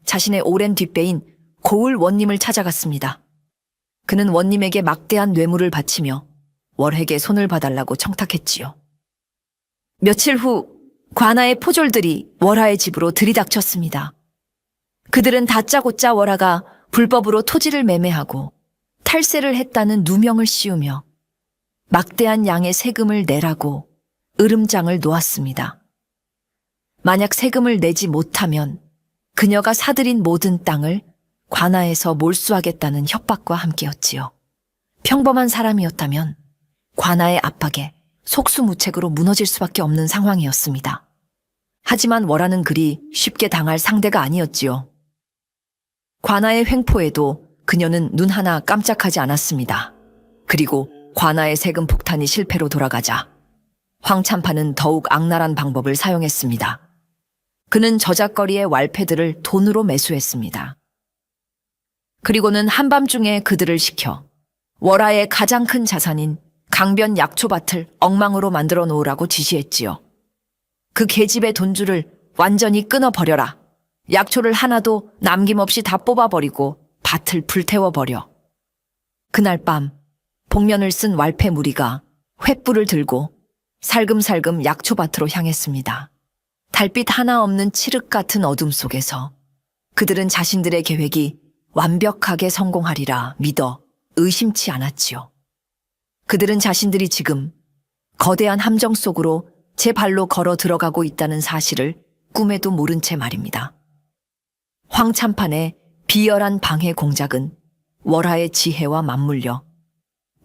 자신의 오랜 뒷배인 고을 원님을 찾아갔습니다. 그는 원님에게 막대한 뇌물을 바치며 월에게 손을 봐달라고 청탁했지요. 며칠 후 관아의 포졸들이 월하의 집으로 들이닥쳤습니다. 그들은 다짜고짜 월하가 불법으로 토지를 매매하고 탈세를 했다는 누명을 씌우며 막대한 양의 세금을 내라고 으름장을 놓았습니다. 만약 세금을 내지 못하면 그녀가 사들인 모든 땅을 관아에서 몰수하겠다는 협박과 함께였지요. 평범한 사람이었다면 관아의 압박에 속수무책으로 무너질 수밖에 없는 상황이었습니다. 하지만 월하는 그리 쉽게 당할 상대가 아니었지요. 관아의 횡포에도 그녀는 눈 하나 깜짝하지 않았습니다. 그리고 관아의 세금 폭탄이 실패로 돌아가자 황참판은 더욱 악랄한 방법을 사용했습니다. 그는 저작거리의 왈패들을 돈으로 매수했습니다. 그리고는 한밤중에 그들을 시켜 월하의 가장 큰 자산인 강변 약초밭을 엉망으로 만들어 놓으라고 지시했지요. 그 계집의 돈줄을 완전히 끊어버려라. 약초를 하나도 남김없이 다 뽑아버리고 밭을 불태워버려. 그날 밤 복면을 쓴 왈패 무리가 횃불을 들고 살금살금 약초밭으로 향했습니다. 달빛 하나 없는 칠흑 같은 어둠 속에서 그들은 자신들의 계획이 완벽하게 성공하리라 믿어 의심치 않았지요. 그들은 자신들이 지금 거대한 함정 속으로 제 발로 걸어 들어가고 있다는 사실을 꿈에도 모른 채 말입니다. 황참판의 비열한 방해 공작은 월하의 지혜와 맞물려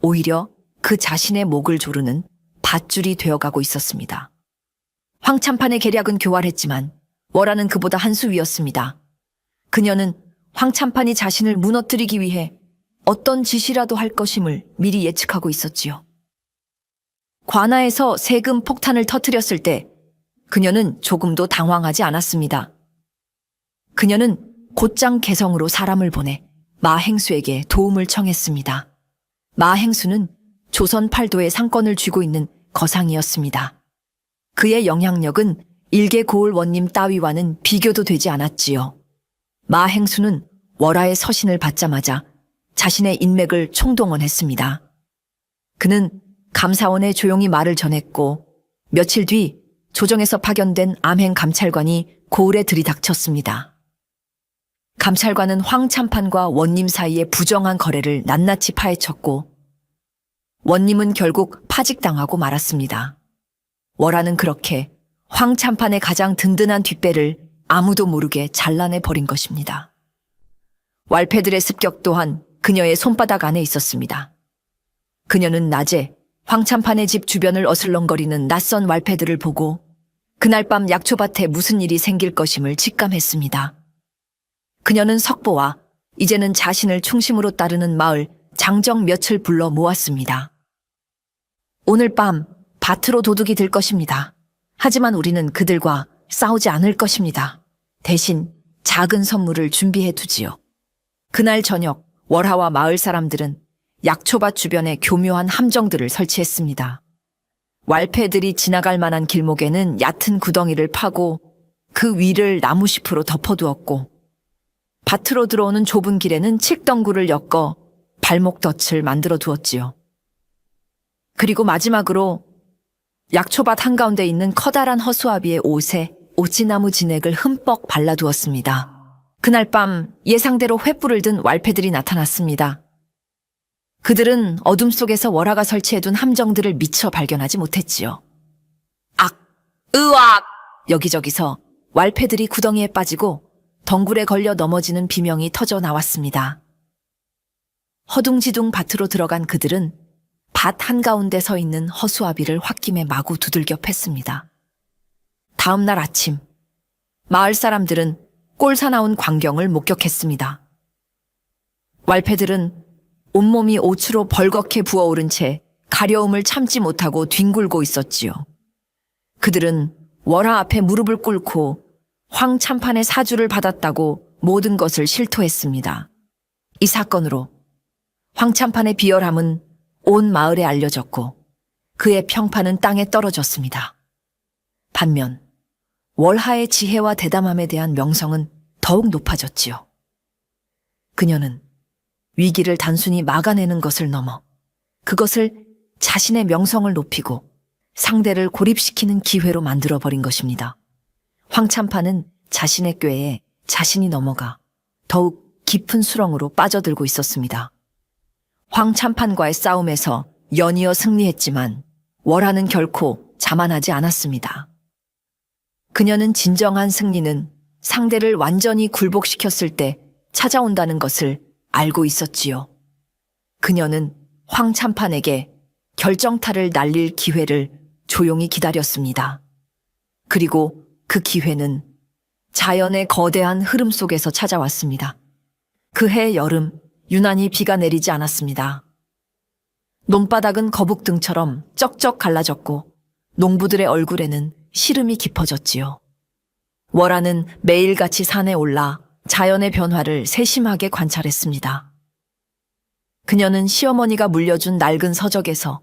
오히려 그 자신의 목을 조르는 밧줄이 되어가고 있었습니다. 황참판의 계략은 교활했지만 월하는 그보다 한 수 위였습니다. 그녀는 황참판이 자신을 무너뜨리기 위해 어떤 짓이라도 할 것임을 미리 예측하고 있었지요. 관아에서 세금 폭탄을 터뜨렸을 때 그녀는 조금도 당황하지 않았습니다. 그녀는 곧장 개성으로 사람을 보내 마행수에게 도움을 청했습니다. 마행수는 조선 팔도의 상권을 쥐고 있는 거상이었습니다. 그의 영향력은 일개 고을 원님 따위와는 비교도 되지 않았지요. 마행수는 월하의 서신을 받자마자 자신의 인맥을 총동원했습니다. 그는 감사원에 조용히 말을 전했고 며칠 뒤 조정에서 파견된 암행 감찰관이 고을에 들이닥쳤습니다. 감찰관은 황참판과 원님 사이의 부정한 거래를 낱낱이 파헤쳤고 원님은 결국 파직당하고 말았습니다. 월하는 그렇게 황참판의 가장 든든한 뒷배를 아무도 모르게 잘라내 버린 것입니다. 왈패들의 습격 또한 그녀의 손바닥 안에 있었습니다. 그녀는 낮에 황참판의 집 주변을 어슬렁거리는 낯선 왈패들을 보고 그날 밤 약초밭에 무슨 일이 생길 것임을 직감했습니다. 그녀는 석보와 이제는 자신을 중심으로 따르는 마을 장정 몇을 불러 모았습니다. 오늘 밤 밭으로 도둑이 들 것입니다. 하지만 우리는 그들과 싸우지 않을 것입니다. 대신 작은 선물을 준비해 두지요. 그날 저녁 월하와 마을 사람들은 약초밭 주변에 교묘한 함정들을 설치했습니다. 왈패들이 지나갈 만한 길목에는 얕은 구덩이를 파고 그 위를 나무잎으로 덮어두었고 밭으로 들어오는 좁은 길에는 칡덩굴을 엮어 발목 덫을 만들어 두었지요. 그리고 마지막으로 약초밭 한가운데 있는 커다란 허수아비의 옷에 오치나무 진액을 흠뻑 발라두었습니다. 그날 밤 예상대로 횃불을 든 왈패들이 나타났습니다. 그들은 어둠 속에서 월하가 설치해둔 함정들을 미처 발견하지 못했지요. 악! 으악! 여기저기서 왈패들이 구덩이에 빠지고 덩굴에 걸려 넘어지는 비명이 터져 나왔습니다. 허둥지둥 밭으로 들어간 그들은 밭 한가운데 서 있는 허수아비를 홧김에 마구 두들겨 팼습니다. 다음 날 아침, 마을 사람들은 꼴사나운 광경을 목격했습니다. 왈패들은 온몸이 옷으로 벌겋게 부어오른 채 가려움을 참지 못하고 뒹굴고 있었지요. 그들은 월하 앞에 무릎을 꿇고 황참판의 사주를 받았다고 모든 것을 실토했습니다. 이 사건으로 황참판의 비열함은 온 마을에 알려졌고 그의 평판은 땅에 떨어졌습니다. 반면 월하의 지혜와 대담함에 대한 명성은 더욱 높아졌지요. 그녀는 위기를 단순히 막아내는 것을 넘어 그것을 자신의 명성을 높이고 상대를 고립시키는 기회로 만들어버린 것입니다. 황참판은 자신의 꾀에 자신이 넘어가 더욱 깊은 수렁으로 빠져들고 있었습니다. 황참판과의 싸움에서 연이어 승리했지만 월하는 결코 자만하지 않았습니다. 그녀는 진정한 승리는 상대를 완전히 굴복시켰을 때 찾아온다는 것을 알고 있었지요. 그녀는 황참판에게 결정타를 날릴 기회를 조용히 기다렸습니다. 그리고 그 기회는 자연의 거대한 흐름 속에서 찾아왔습니다. 그해 여름, 유난히 비가 내리지 않았습니다. 논바닥은 거북등처럼 쩍쩍 갈라졌고 농부들의 얼굴에는 시름이 깊어졌지요. 월하는 매일같이 산에 올라 자연의 변화를 세심하게 관찰했습니다. 그녀는 시어머니가 물려준 낡은 서적에서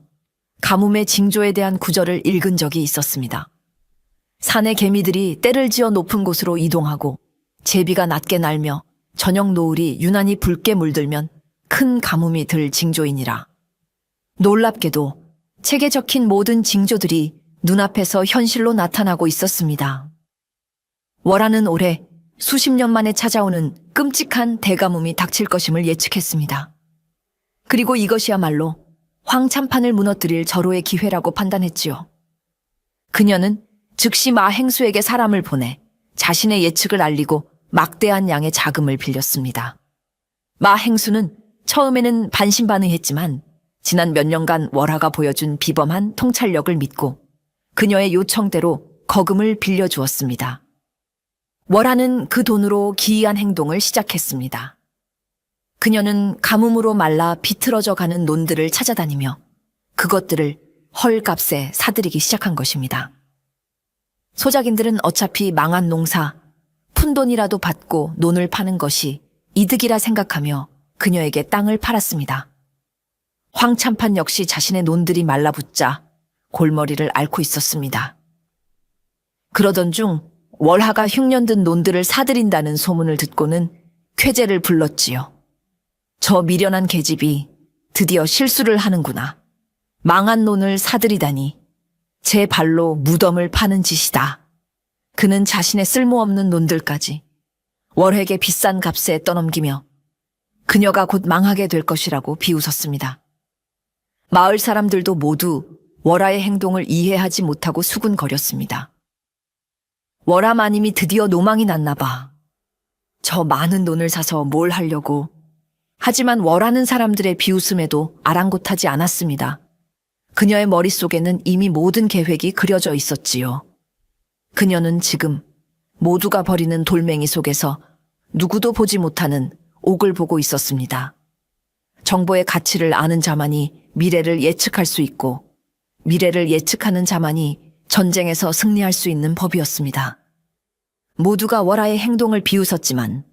가뭄의 징조에 대한 구절을 읽은 적이 있었습니다. 산의 개미들이 떼를 지어 높은 곳으로 이동하고 제비가 낮게 날며 저녁 노을이 유난히 붉게 물들면 큰 가뭄이 들 징조이니라. 놀랍게도 책에 적힌 모든 징조들이 눈앞에서 현실로 나타나고 있었습니다. 월하는 올해 수십 년 만에 찾아오는 끔찍한 대가뭄이 닥칠 것임을 예측했습니다. 그리고 이것이야말로 황참판을 무너뜨릴 절호의 기회라고 판단했지요. 그녀는 즉시 마행수에게 사람을 보내 자신의 예측을 알리고 막대한 양의 자금을 빌렸습니다. 마행수는 처음에는 반신반의했지만 지난 몇 년간 월하가 보여준 비범한 통찰력을 믿고 그녀의 요청대로 거금을 빌려주었습니다. 월하는 그 돈으로 기이한 행동을 시작했습니다. 그녀는 가뭄으로 말라 비틀어져 가는 논들을 찾아다니며 그것들을 헐값에 사들이기 시작한 것입니다. 소작인들은 어차피 망한 농사, 푼돈이라도 받고 논을 파는 것이 이득이라 생각하며 그녀에게 땅을 팔았습니다. 황참판 역시 자신의 논들이 말라붙자 골머리를 앓고 있었습니다. 그러던 중 월하가 흉년든 논들을 사들인다는 소문을 듣고는 쾌재를 불렀지요. 저 미련한 계집이 드디어 실수를 하는구나. 망한 논을 사들이다니 제 발로 무덤을 파는 짓이다. 그는 자신의 쓸모없는 논들까지 월에게 비싼 값에 떠넘기며 그녀가 곧 망하게 될 것이라고 비웃었습니다. 마을 사람들도 모두 월하의 행동을 이해하지 못하고 수군거렸습니다. 월하 마님이 드디어 노망이 났나 봐. 저 많은 논을 사서 뭘 하려고. 하지만 월하는 사람들의 비웃음에도 아랑곳하지 않았습니다. 그녀의 머릿속에는 이미 모든 계획이 그려져 있었지요. 그녀는 지금 모두가 버리는 돌멩이 속에서 누구도 보지 못하는 옥을 보고 있었습니다. 정보의 가치를 아는 자만이 미래를 예측할 수 있고 미래를 예측하는 자만이 전쟁에서 승리할 수 있는 법이었습니다. 모두가 월하의 행동을 비웃었지만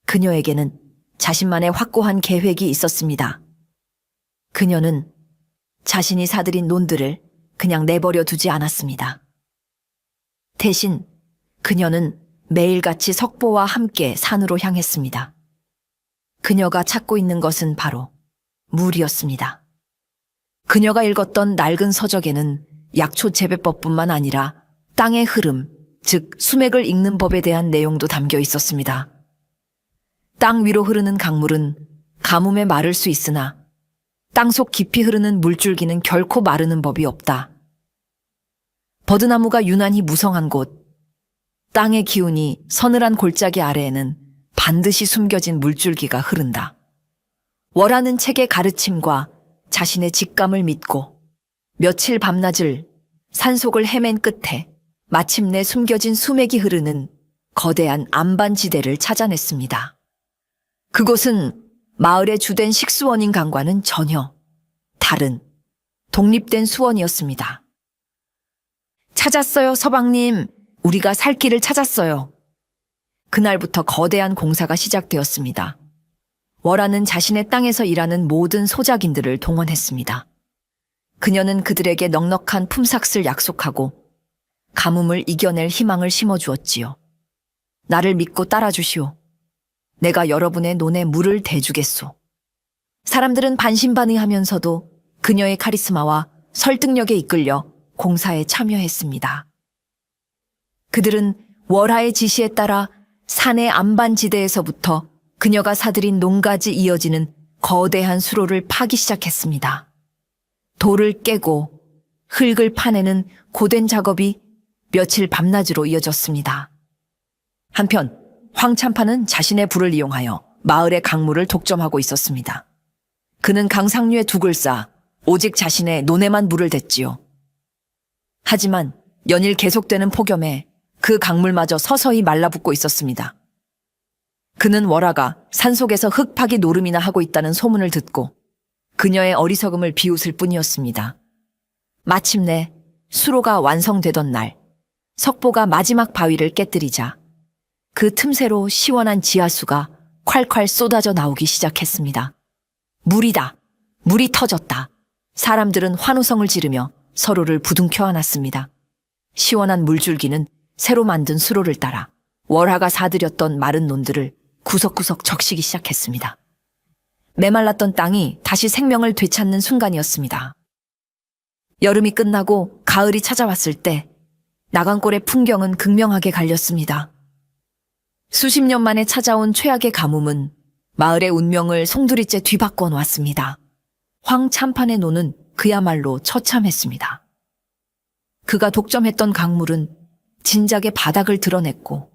그녀에게는 자신만의 확고한 계획이 있었습니다. 그녀는 자신이 사들인 논들을 그냥 내버려 두지 않았습니다. 대신 그녀는 매일같이 석보와 함께 산으로 향했습니다. 그녀가 찾고 있는 것은 바로 물이었습니다. 그녀가 읽었던 낡은 서적에는 약초 재배법뿐만 아니라 땅의 흐름, 즉 수맥을 읽는 법에 대한 내용도 담겨 있었습니다. 땅 위로 흐르는 강물은 가뭄에 마를 수 있으나 땅속 깊이 흐르는 물줄기는 결코 마르는 법이 없다. 버드나무가 유난히 무성한 곳, 땅의 기운이 서늘한 골짜기 아래에는 반드시 숨겨진 물줄기가 흐른다. 월하는 책의 가르침과 자신의 직감을 믿고 며칠 밤낮을 산속을 헤맨 끝에 마침내 숨겨진 수맥이 흐르는 거대한 안반지대를 찾아냈습니다. 그곳은 마을의 주된 식수원인 강과는 전혀 다른 독립된 수원이었습니다. 찾았어요, 서방님. 우리가 살 길을 찾았어요. 그날부터 거대한 공사가 시작되었습니다. 월하는 자신의 땅에서 일하는 모든 소작인들을 동원했습니다. 그녀는 그들에게 넉넉한 품삯을 약속하고 가뭄을 이겨낼 희망을 심어주었지요. 나를 믿고 따라주시오. 내가 여러분의 논에 물을 대주겠소. 사람들은 반신반의하면서도 그녀의 카리스마와 설득력에 이끌려 공사에 참여했습니다. 그들은 월하의 지시에 따라 산의 안반지대에서부터 그녀가 사들인 농가지 이어지는 거대한 수로를 파기 시작했습니다. 돌을 깨고 흙을 파내는 고된 작업이 며칠 밤낮으로 이어졌습니다. 한편 황참파는 자신의 부를 이용하여 마을의 강물을 독점하고 있었습니다. 그는 강상류에 둑을 쌓아 오직 자신의 논에만 물을 댔지요. 하지만 연일 계속되는 폭염에 그 강물마저 서서히 말라붙고 있었습니다. 그는 월하가 산속에서 흙 파기 노름이나 하고 있다는 소문을 듣고 그녀의 어리석음을 비웃을 뿐이었습니다. 마침내 수로가 완성되던 날, 석보가 마지막 바위를 깨뜨리자 그 틈새로 시원한 지하수가 콸콸 쏟아져 나오기 시작했습니다. 물이다. 물이 터졌다. 사람들은 환호성을 지르며 서로를 부둥켜 안았습니다. 시원한 물줄기는 새로 만든 수로를 따라 월하가 사들였던 마른 논들을 구석구석 적시기 시작했습니다. 메말랐던 땅이 다시 생명을 되찾는 순간이었습니다. 여름이 끝나고 가을이 찾아왔을 때 나간골의 풍경은 극명하게 갈렸습니다. 수십 년 만에 찾아온 최악의 가뭄은 마을의 운명을 송두리째 뒤바꿔 놓았습니다. 황참판의 노는 그야말로 처참했습니다. 그가 독점했던 강물은 진작에 바닥을 드러냈고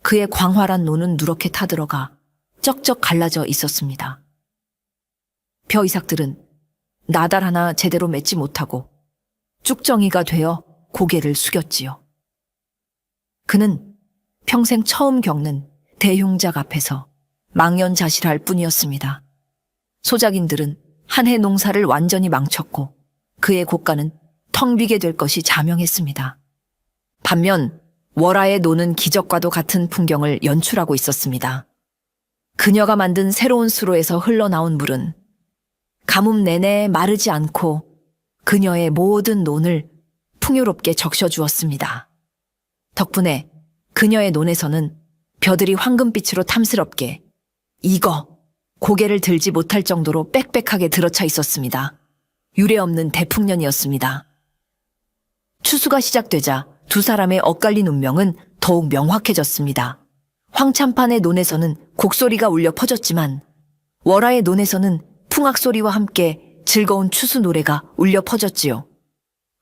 그의 광활한 노는 누렇게 타들어가 쩍쩍 갈라져 있었습니다. 벼이삭들은 나달 하나 제대로 맺지 못하고 쭉정이가 되어 고개를 숙였지요. 그는 평생 처음 겪는 대흉작 앞에서 망연자실할 뿐이었습니다. 소작인들은 한 해 농사를 완전히 망쳤고 그의 고가는 텅 비게 될 것이 자명했습니다. 반면 월하의 노는 기적과도 같은 풍경을 연출하고 있었습니다. 그녀가 만든 새로운 수로에서 흘러나온 물은 가뭄 내내 마르지 않고 그녀의 모든 논을 풍요롭게 적셔주었습니다. 덕분에 그녀의 논에서는 벼들이 황금빛으로 탐스럽게 익어 고개를 들지 못할 정도로 빽빽하게 들어차 있었습니다. 유례없는 대풍년이었습니다. 추수가 시작되자 두 사람의 엇갈린 운명은 더욱 명확해졌습니다. 황참판의 논에서는 곡소리가 울려 퍼졌지만 월하의 논에서는 풍악소리와 함께 즐거운 추수 노래가 울려 퍼졌지요.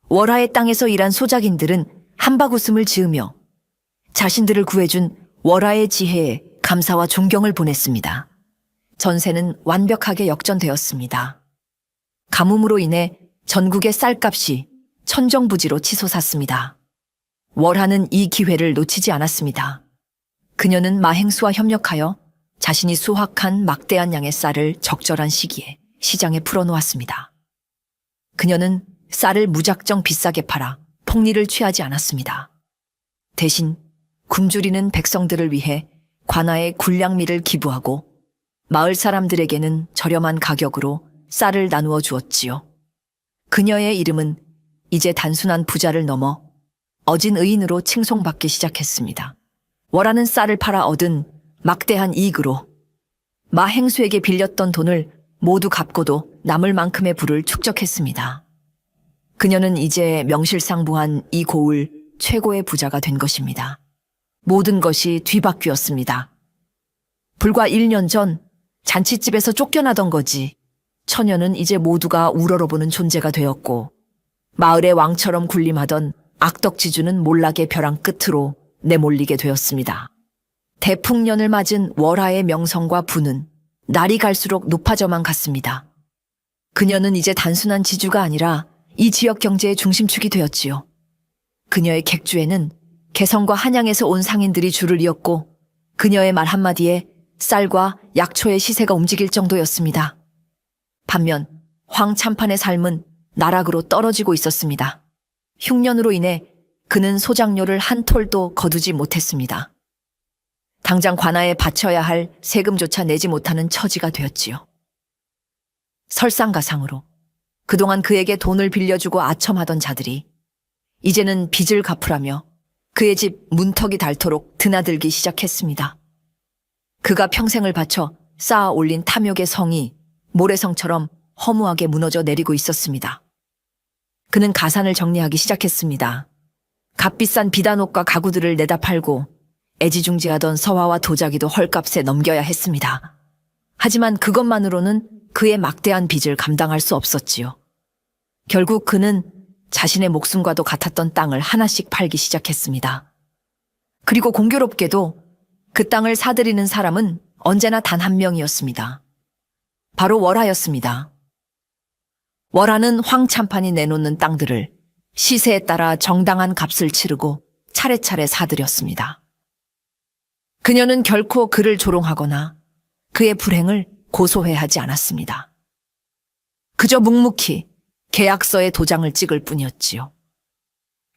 월하의 땅에서 일한 소작인들은 한바구음을 지으며 자신들을 구해준 월하의 지혜에 감사와 존경을 보냈습니다. 전세는 완벽하게 역전되었습니다. 가뭄으로 인해 전국의 쌀값이 천정부지로 치솟았습니다. 월하는 이 기회를 놓치지 않았습니다. 그녀는 마행수와 협력하여 자신이 수확한 막대한 양의 쌀을 적절한 시기에 시장에 풀어놓았습니다. 그녀는 쌀을 무작정 비싸게 팔아 폭리를 취하지 않았습니다. 대신 굶주리는 백성들을 위해 관아에 군량미를 기부하고 마을 사람들에게는 저렴한 가격으로 쌀을 나누어 주었지요. 그녀의 이름은 이제 단순한 부자를 넘어 어진 의인으로 칭송받기 시작했습니다. 월하는 쌀을 팔아 얻은 막대한 이익으로 마행수에게 빌렸던 돈을 모두 갚고도 남을 만큼의 부를 축적했습니다. 그녀는 이제 명실상부한 이 고을 최고의 부자가 된 것입니다. 모든 것이 뒤바뀌었습니다. 불과 1년 전 잔칫집에서 쫓겨나던 거지 처녀는 이제 모두가 우러러보는 존재가 되었고 마을의 왕처럼 군림하던 악덕지주는 몰락의 벼랑 끝으로 내몰리게 되었습니다. 대풍년을 맞은 월하의 명성과 부는 날이 갈수록 높아져만 갔습니다. 그녀는 이제 단순한 지주가 아니라 이 지역 경제의 중심축이 되었지요. 그녀의 객주에는 개성과 한양에서 온 상인들이 줄을 이었고 그녀의 말 한마디에 쌀과 약초의 시세가 움직일 정도였습니다. 반면 황참판의 삶은 나락으로 떨어지고 있었습니다. 흉년으로 인해 그는 소장료를 한 톨도 거두지 못했습니다. 당장 관아에 바쳐야 할 세금조차 내지 못하는 처지가 되었지요. 설상가상으로 그동안 그에게 돈을 빌려주고 아첨하던 자들이 이제는 빚을 갚으라며 그의 집 문턱이 닳도록 드나들기 시작했습니다. 그가 평생을 바쳐 쌓아 올린 탐욕의 성이 모래성처럼 허무하게 무너져 내리고 있었습니다. 그는 가산을 정리하기 시작했습니다. 값비싼 비단옷과 가구들을 내다 팔고 애지중지하던 서화와 도자기도 헐값에 넘겨야 했습니다. 하지만 그것만으로는 그의 막대한 빚을 감당할 수 없었지요. 결국 그는 자신의 목숨과도 같았던 땅을 하나씩 팔기 시작했습니다. 그리고 공교롭게도 그 땅을 사들이는 사람은 언제나 단 한 명이었습니다. 바로 월하였습니다. 월하는 황참판이 내놓는 땅들을 시세에 따라 정당한 값을 치르고 차례차례 사들였습니다. 그녀는 결코 그를 조롱하거나 그의 불행을 고소해하지 않았습니다. 그저 묵묵히 계약서에 도장을 찍을 뿐이었지요.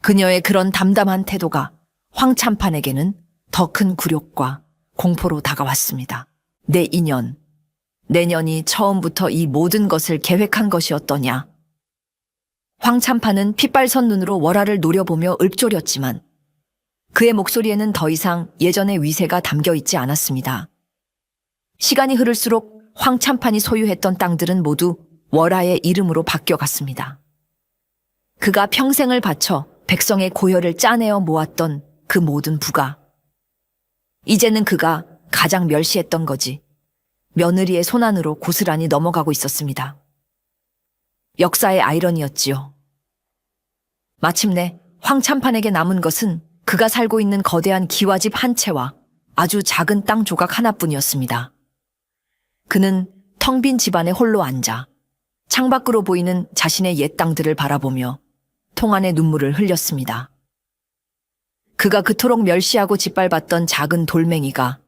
그녀의 그런 담담한 태도가 황참판에게는 더 큰 굴욕과 공포로 다가왔습니다. 내 인연, 내년이 처음부터 이 모든 것을 계획한 것이었더냐. 황참판은 핏발선 눈으로 월하를 노려보며 읊조렸지만 그의 목소리에는 더 이상 예전의 위세가 담겨 있지 않았습니다. 시간이 흐를수록 황참판이 소유했던 땅들은 모두 월하의 이름으로 바뀌어갔습니다. 그가 평생을 바쳐 백성의 고혈을 짜내어 모았던 그 모든 부가 이제는 그가 가장 멸시했던 거지 며느리의 손안으로 고스란히 넘어가고 있었습니다. 역사의 아이러니였지요. 마침내 황참판에게 남은 것은 그가 살고 있는 거대한 기와집 한 채와 아주 작은 땅 조각 하나뿐이었습니다. 그는 텅 빈 집안에 홀로 앉아 창밖으로 보이는 자신의 옛 땅들을 바라보며 통안의 눈물을 흘렸습니다. 그가 그토록 멸시하고 짓밟았던 작은 돌멩이가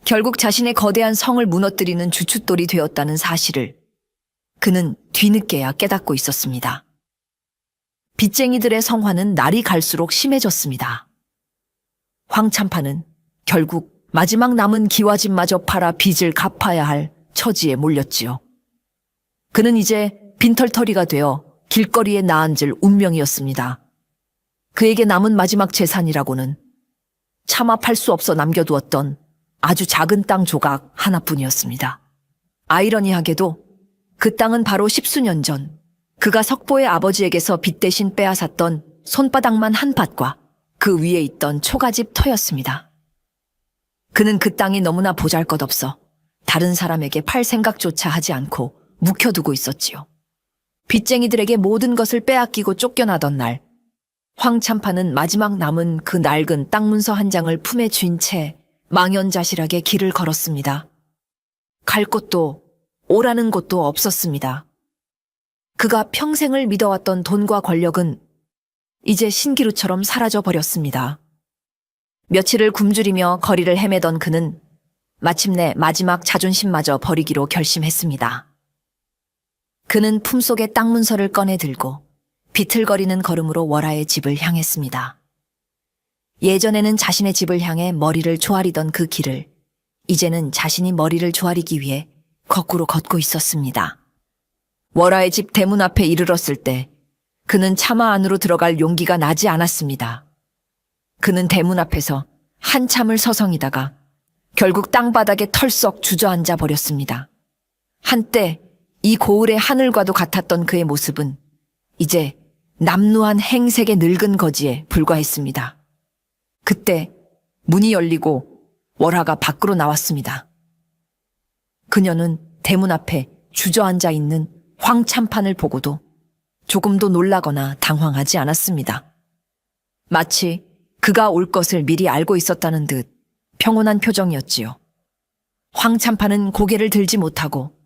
결국 자신의 거대한 성을 무너뜨리는 주춧돌이 되었다는 사실을 그는 뒤늦게야 깨닫고 있었습니다. 빚쟁이들의 성화는 날이 갈수록 심해졌습니다. 황참판은 결국 마지막 남은 기와집마저 팔아 빚을 갚아야 할 처지에 몰렸지요. 그는 이제 빈털터리가 되어 길거리에 나앉을 운명이었습니다. 그에게 남은 마지막 재산이라고는 차마 팔 수 없어 남겨두었던 아주 작은 땅 조각 하나뿐이었습니다. 아이러니하게도 그 땅은 바로 10수년 전 그가 석보의 아버지에게서 빚 대신 빼앗았던 손바닥만 한 밭과 그 위에 있던 초가집 터였습니다. 그는 그 땅이 너무나 보잘것없어 다른 사람에게 팔 생각조차 하지 않고 묵혀두고 있었지요. 빚쟁이들에게 모든 것을 빼앗기고 쫓겨나던 날 황참판은 마지막 남은 그 낡은 땅 문서 한 장을 품에 쥔 채 망연자실하게 길을 걸었습니다. 갈 곳도 오라는 곳도 없었습니다. 그가 평생을 믿어왔던 돈과 권력은 이제 신기루처럼 사라져 버렸습니다. 며칠을 굶주리며 거리를 헤매던 그는 마침내 마지막 자존심마저 버리기로 결심했습니다. 그는 품속에 땅 문서를 꺼내 들고 비틀거리는 걸음으로 월하의 집을 향했습니다. 예전에는 자신의 집을 향해 머리를 조아리던 그 길을 이제는 자신이 머리를 조아리기 위해 거꾸로 걷고 있었습니다. 월하의 집 대문 앞에 이르렀을 때 그는 차마 안으로 들어갈 용기가 나지 않았습니다. 그는 대문 앞에서 한참을 서성이다가 결국 땅바닥에 털썩 주저앉아 버렸습니다. 한때 이 고을의 하늘과도 같았던 그의 모습은 이제 남루한 행색의 늙은 거지에 불과했습니다. 그때 문이 열리고 월하가 밖으로 나왔습니다. 그녀는 대문 앞에 주저앉아 있는 황참판을 보고도 조금도 놀라거나 당황하지 않았습니다. 마치 그가 올 것을 미리 알고 있었다는 듯 평온한 표정이었지요. 황참판은 고개를 들지 못하고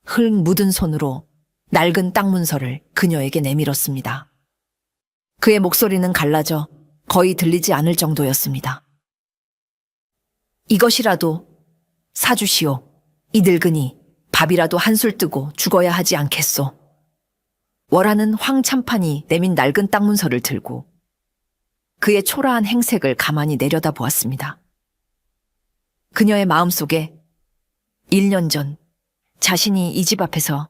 흙 묻은 손으로 낡은 땅 문서를 그녀에게 내밀었습니다. 그의 목소리는 갈라져 거의 들리지 않을 정도였습니다. 이것이라도 사주시오. 이 늙은이 밥이라도 한술 뜨고 죽어야 하지 않겠소. 월하는 황참판이 내민 낡은 땅 문서를 들고 그의 초라한 행색을 가만히 내려다 보았습니다. 그녀의 마음속에 1년 전 자신이 이 집 앞에서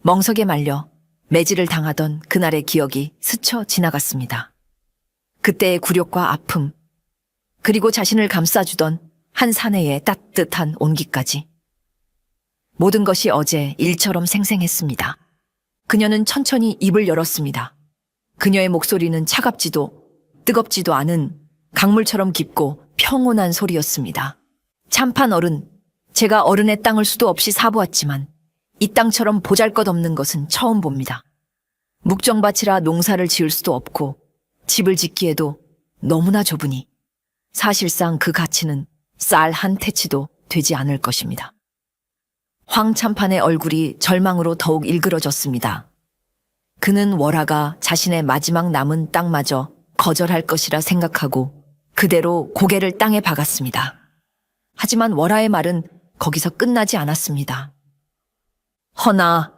멍석에 말려 매질을 당하던 그날의 기억이 스쳐 지나갔습니다. 그때의 굴욕과 아픔, 그리고 자신을 감싸주던 한 사내의 따뜻한 온기까지. 모든 것이 어제 일처럼 생생했습니다. 그녀는 천천히 입을 열었습니다. 그녀의 목소리는 차갑지도 뜨겁지도 않은 강물처럼 깊고 평온한 소리였습니다. 참판 어른, 제가 어른의 땅을 수도 없이 사보았지만 이 땅처럼 보잘것없는 것은 처음 봅니다. 묵정밭이라 농사를 지을 수도 없고 집을 짓기에도 너무나 좁으니 사실상 그 가치는 쌀 한 태치도 되지 않을 것입니다. 황참판의 얼굴이 절망으로 더욱 일그러졌습니다. 그는 월하가 자신의 마지막 남은 땅마저 거절할 것이라 생각하고 그대로 고개를 땅에 박았습니다. 하지만 월하의 말은 거기서 끝나지 않았습니다. 허나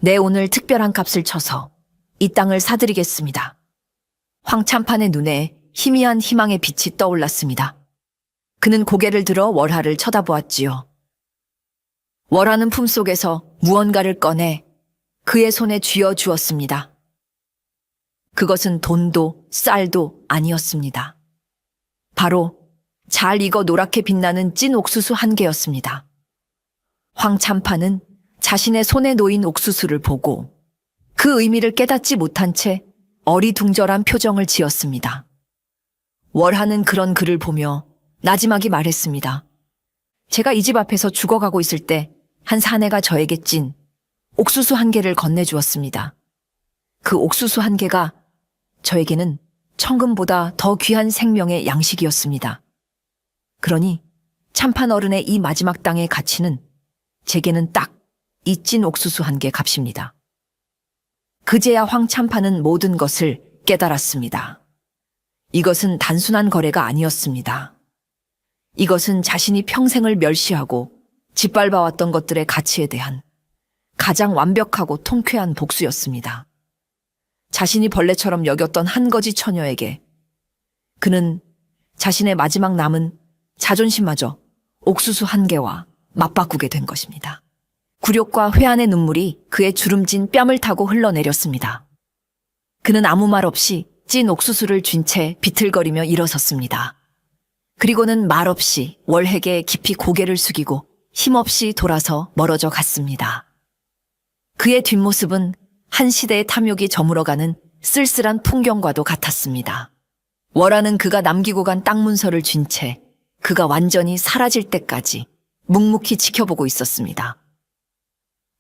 내 오늘 특별한 값을 쳐서 이 땅을 사드리겠습니다. 황참판의 눈에 희미한 희망의 빛이 떠올랐습니다. 그는 고개를 들어 월하를 쳐다보았지요. 월하는 품속에서 무언가를 꺼내 그의 손에 쥐어 주었습니다. 그것은 돈도 쌀도 아니었습니다. 바로 잘 익어 노랗게 빛나는 찐 옥수수 한 개였습니다. 황참판은 자신의 손에 놓인 옥수수를 보고 그 의미를 깨닫지 못한 채 어리둥절한 표정을 지었습니다. 월하는 그런 그를 보며 나지막이 말했습니다. 제가 이 집 앞에서 죽어가고 있을 때 한 사내가 저에게 찐 옥수수 한 개를 건네주었습니다. 그 옥수수 한 개가 저에게는 천금보다 더 귀한 생명의 양식이었습니다. 그러니 참판 어른의 이 마지막 땅의 가치는 제게는 딱 이 찐 옥수수 한 개 값입니다. 그제야 황참판은 모든 것을 깨달았습니다. 이것은 단순한 거래가 아니었습니다. 이것은 자신이 평생을 멸시하고 짓밟아왔던 것들의 가치에 대한 가장 완벽하고 통쾌한 복수였습니다. 자신이 벌레처럼 여겼던 한 거지 처녀에게 그는 자신의 마지막 남은 자존심마저 옥수수 한 개와 맞바꾸게 된 것입니다. 굴욕과 회한의 눈물이 그의 주름진 뺨을 타고 흘러내렸습니다. 그는 아무 말 없이 찐 옥수수를 쥔 채 비틀거리며 일어섰습니다. 그리고는 말없이 월핵에 깊이 고개를 숙이고 힘없이 돌아서 멀어져 갔습니다. 그의 뒷모습은 한 시대의 탐욕이 저물어가는 쓸쓸한 풍경과도 같았습니다. 월하는 그가 남기고 간 땅 문서를 쥔 채 그가 완전히 사라질 때까지 묵묵히 지켜보고 있었습니다.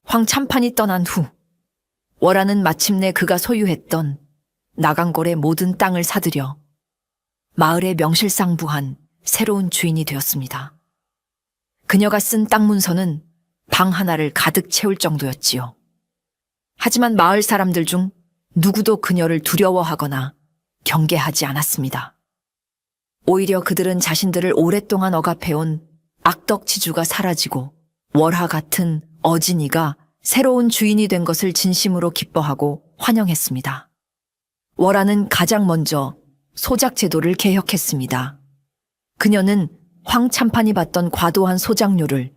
황참판이 떠난 후 월하는 마침내 그가 소유했던 나간골의 모든 땅을 사들여 마을에 명실상부한 새로운 주인이 되었습니다. 그녀가 쓴 땅 문서는 방 하나를 가득 채울 정도였지요. 하지만 마을 사람들 중 누구도 그녀를 두려워하거나 경계하지 않았습니다. 오히려 그들은 자신들을 오랫동안 억압해온 악덕지주가 사라지고 월하 같은 어진이가 새로운 주인이 된 것을 진심으로 기뻐하고 환영했습니다. 월하는 가장 먼저 소작 제도를 개혁했습니다. 그녀는 황참판이 받던 과도한 소작료를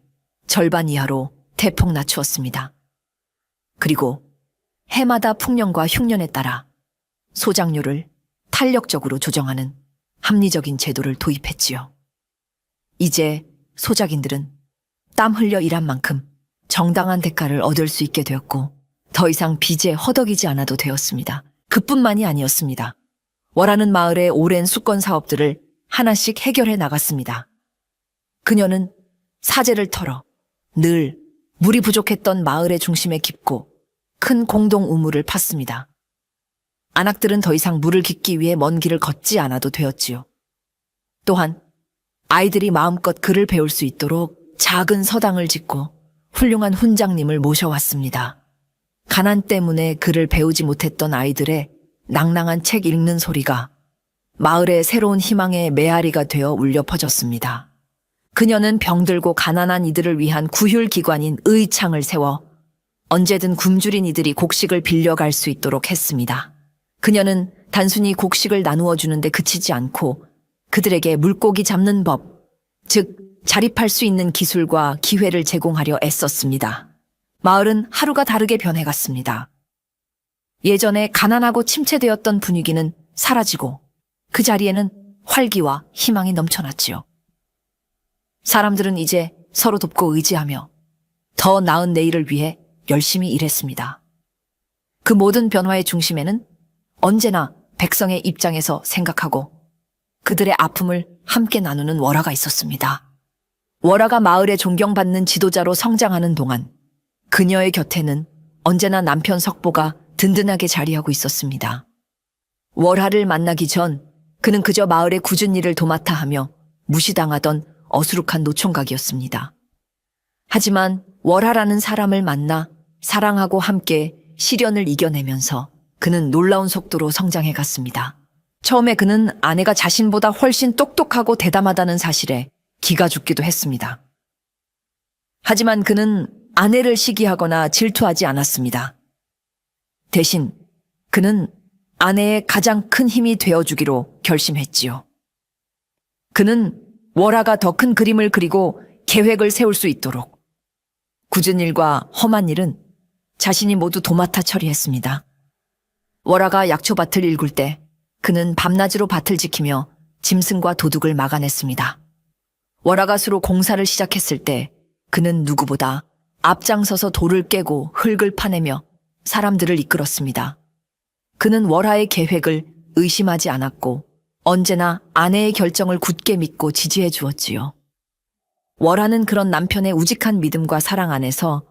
절반 이하로 대폭 낮추었습니다. 그리고 해마다 풍년과 흉년에 따라 소작료를 탄력적으로 조정하는 합리적인 제도를 도입했지요. 이제 소작인들은 땀 흘려 일한 만큼 정당한 대가를 얻을 수 있게 되었고 더 이상 빚에 허덕이지 않아도 되었습니다. 그뿐만이 아니었습니다. 월하는 마을의 오랜 수건 사업들을 하나씩 해결해 나갔습니다. 그녀는 사재를 털어 늘 물이 부족했던 마을의 중심에 깊고 큰 공동 우물을 팠습니다. 안악들은 더 이상 물을 깃기 위해 먼 길을 걷지 않아도 되었지요. 또한 아이들이 마음껏 글을 배울 수 있도록 작은 서당을 짓고 훌륭한 훈장님을 모셔왔습니다. 가난 때문에 글을 배우지 못했던 아이들의 낭낭한 책 읽는 소리가 마을의 새로운 희망의 메아리가 되어 울려 퍼졌습니다. 그녀는 병들고 가난한 이들을 위한 구휼기관인 의창을 세워 언제든 굶주린 이들이 곡식을 빌려갈 수 있도록 했습니다. 그녀는 단순히 곡식을 나누어 주는데 그치지 않고 그들에게 물고기 잡는 법, 즉 자립할 수 있는 기술과 기회를 제공하려 애썼습니다. 마을은 하루가 다르게 변해갔습니다. 예전에 가난하고 침체되었던 분위기는 사라지고 그 자리에는 활기와 희망이 넘쳐났지요. 사람들은 이제 서로 돕고 의지하며 더 나은 내일을 위해 열심히 일했습니다. 그 모든 변화의 중심에는 언제나 백성의 입장에서 생각하고 그들의 아픔을 함께 나누는 월하가 있었습니다. 월하가 마을에 존경받는 지도자로 성장하는 동안 그녀의 곁에는 언제나 남편 석보가 든든하게 자리하고 있었습니다. 월하를 만나기 전 그는 그저 마을의 굳은 일을 도맡아 하며 무시당하던 어수룩한 노총각이었습니다. 하지만 월하라는 사람을 만나 사랑하고 함께 시련을 이겨내면서 그는 놀라운 속도로 성장해 갔습니다. 처음에 그는 아내가 자신보다 훨씬 똑똑하고 대담하다는 사실에 기가 죽기도 했습니다. 하지만 그는 아내를 시기하거나 질투하지 않았습니다. 대신 그는 아내의 가장 큰 힘이 되어주기로 결심했지요. 그는 월하가 더 큰 그림을 그리고 계획을 세울 수 있도록 굳은 일과 험한 일은 자신이 모두 도맡아 처리했습니다. 월하가 약초밭을 일굴 때 그는 밤낮으로 밭을 지키며 짐승과 도둑을 막아냈습니다. 월하가 수로 공사를 시작했을 때 그는 누구보다 앞장서서 돌을 깨고 흙을 파내며 사람들을 이끌었습니다. 그는 월하의 계획을 의심하지 않았고 언제나 아내의 결정을 굳게 믿고 지지해 주었지요. 월하는 그런 남편의 우직한 믿음과 사랑 안에서